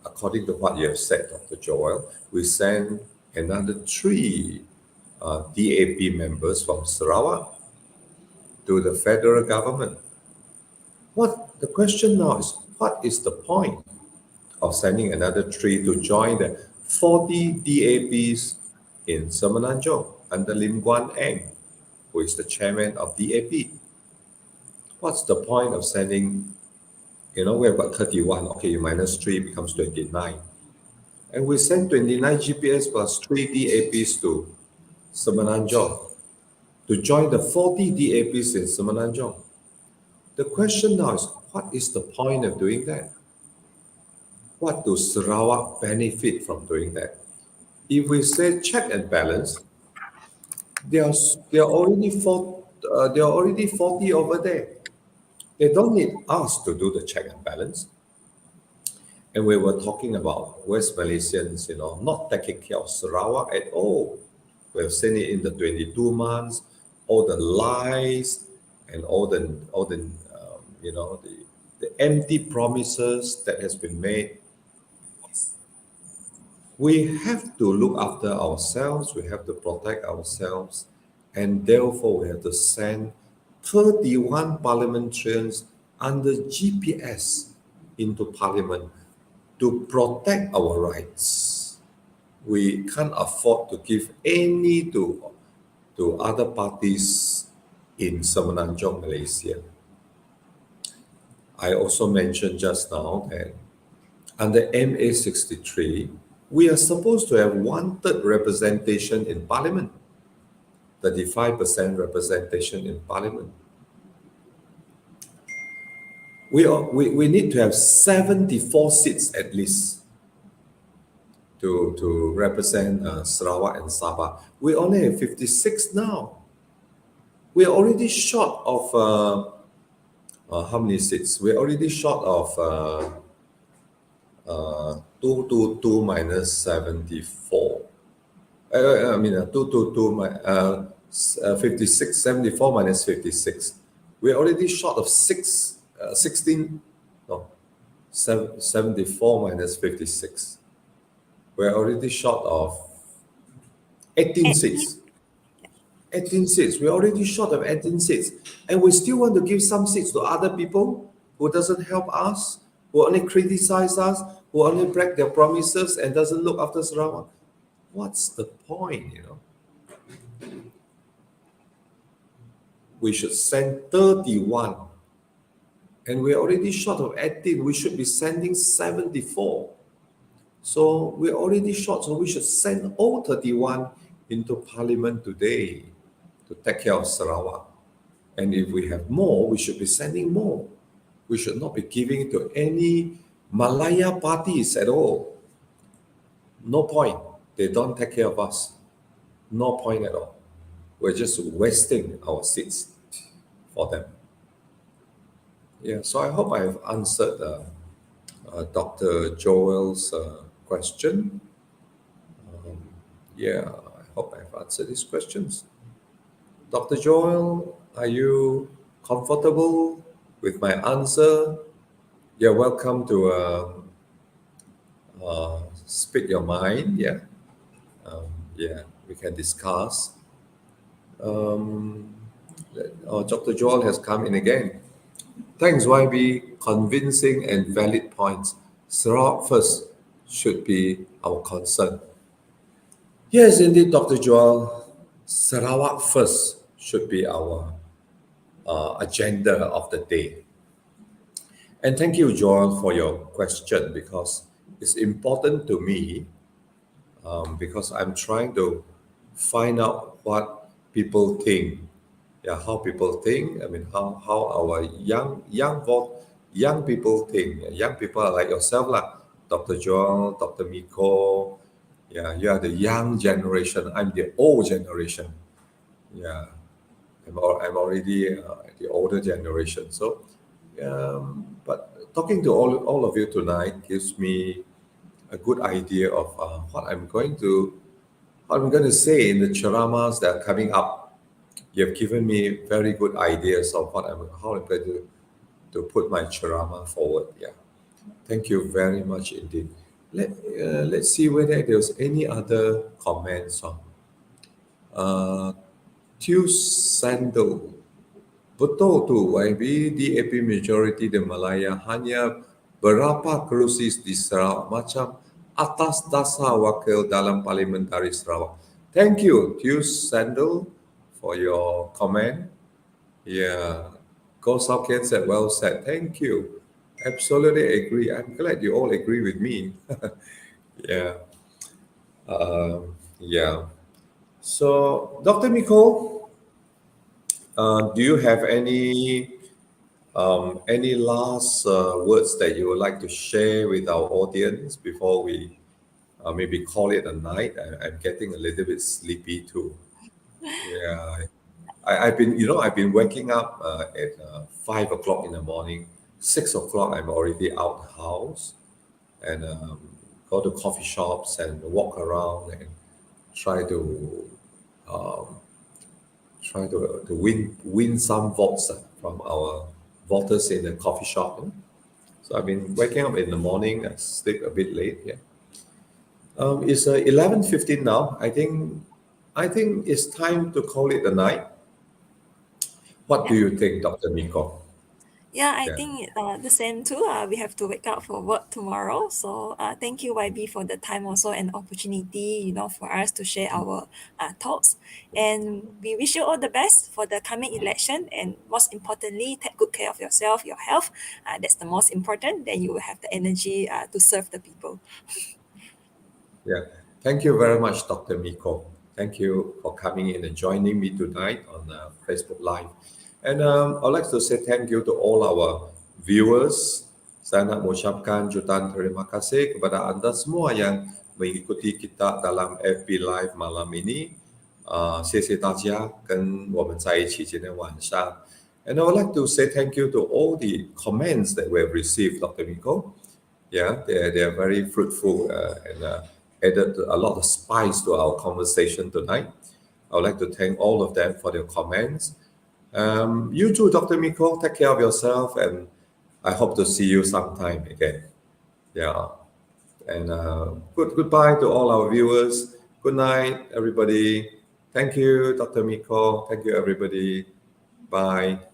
according to what you have said, Dr. Joel, we send another three DAP members from Sarawak to the federal government. What the question now is, what is the point of sending another three to join the 40 DAPs in Semenanjung under Lim Guan Eng, who is the chairman of DAP? What's the point of sending, we have got 31, okay, minus 3 becomes 29. And we send 29 GPS plus 3 DAPs to Semenanjung to join the 40 DAPs in Semenanjung. The question now is, what is the point of doing that? What does Sarawak benefit from doing that? If we say check and balance, there are already 40 over there. They don't need us to do the check and balance. And we were talking about West Malaysians, not taking care of Sarawak at all. We have seen it in the 22 months, all the lies and the empty promises that has been made. We have to look after ourselves, we have to protect ourselves, and therefore we have to send 31 parliamentarians under GPS into parliament to protect our rights. We can't afford to give any to other parties in Semenanjung, Malaysia. I also mentioned just now that under MA 63, we are supposed to have one-third representation in parliament, 35% representation in parliament. We need to have 74 seats at least to represent Sarawak and Sabah. We only have 56 now. We are already short of how many seats? We're already short of 222 minus 74. 56, 74 minus 56. We're already short of 16, no, 74 minus 56. We're already short of 18 seats. 18 seats. We're already short of 18 seats. And we still want to give some seats to other people who doesn't help us, who only criticize us, who only break their promises and doesn't look after Sarawak. What's the point, We should send 31. And we're already short of 18. We should be sending 74. So we're already short. So we should send all 31 into parliament today to take care of Sarawak. And if we have more, we should be sending more. We should not be giving it to any Malaya parties at all. No point. They don't take care of us. No point at all. We're just wasting our seats for them. Yeah, so I hope I've answered Dr. Joel's question. I hope I've answered his questions. Dr. Joel, are you comfortable with my answer? You're welcome to speak your mind. We can discuss. Dr. Joel has come in again. Thanks, YB. Convincing and valid points. Sarawak first should be our concern. Yes, indeed, Dr. Joel. Sarawak first should be our agenda of the day. And thank you, Joel, for your question, because it's important to me, because I'm trying to find out what people think. How people think. I mean, how our young people think. Young people are like yourself, Dr. Joel, Dr. Miko. You are the young generation. I'm the old generation. I'm already the older generation. So, but talking to all of you tonight gives me a good idea of what I'm going to say in the charamas that are coming up. You've given me very good ideas of how I'm going to put my charama forward. Thank you very much indeed. Let's see whether there's any other comments on. Tew Sandal. Betul tu, YB DAP majority di Malaya hanya berapa kerusi di Sarawak macam atas dasar wakil dalam parlimentari Sarawak. Thank you, Tew Sandal, for your comment. Go South Ken said, well said. Thank you. Absolutely agree. I'm glad you all agree with me. So, Dr. Miko, do you have any last words that you would like to share with our audience before we maybe call it a night? I'm getting a little bit sleepy too. I've been, I've been waking up at 5 o'clock in the morning. 6 o'clock, I'm already out the house and go to coffee shops and walk around and try to um, try to win some votes from our voters in the coffee shop. So I've been waking up in the morning. I sleep a bit late. Yeah. It's 11:15 now. I think it's time to call it a night. What do Yeah. you think, Dr. Miko? Yeah, I Yeah. think the same too. We have to wake up for work tomorrow. So thank you, YB, for the time also and opportunity, for us to share our thoughts. And we wish you all the best for the coming election. And most importantly, take good care of yourself, your health. That's the most important. Then you will have the energy to serve the people. Yeah. Thank you very much, Dr. Miko. Thank you for coming in and joining me tonight on Facebook Live. And I'd like to say thank you to all our viewers. Saya nak mengucapkan jutaan terima kasih kepada anda semua yang mengikuti kita dalam FB Live malam ini. 谢谢大家跟我们在一起今天晚上。And I would like to say thank you to all the comments that we have received, Dr. Miko. Yeah, they're very fruitful and added a lot of spice to our conversation tonight. I would like to thank all of them for their comments. You too, Dr. Miko, take care of yourself, and I hope to see you sometime again. Yeah, and goodbye to all our viewers. Good night, everybody. Thank you, Dr. Miko. Thank you, everybody. Bye.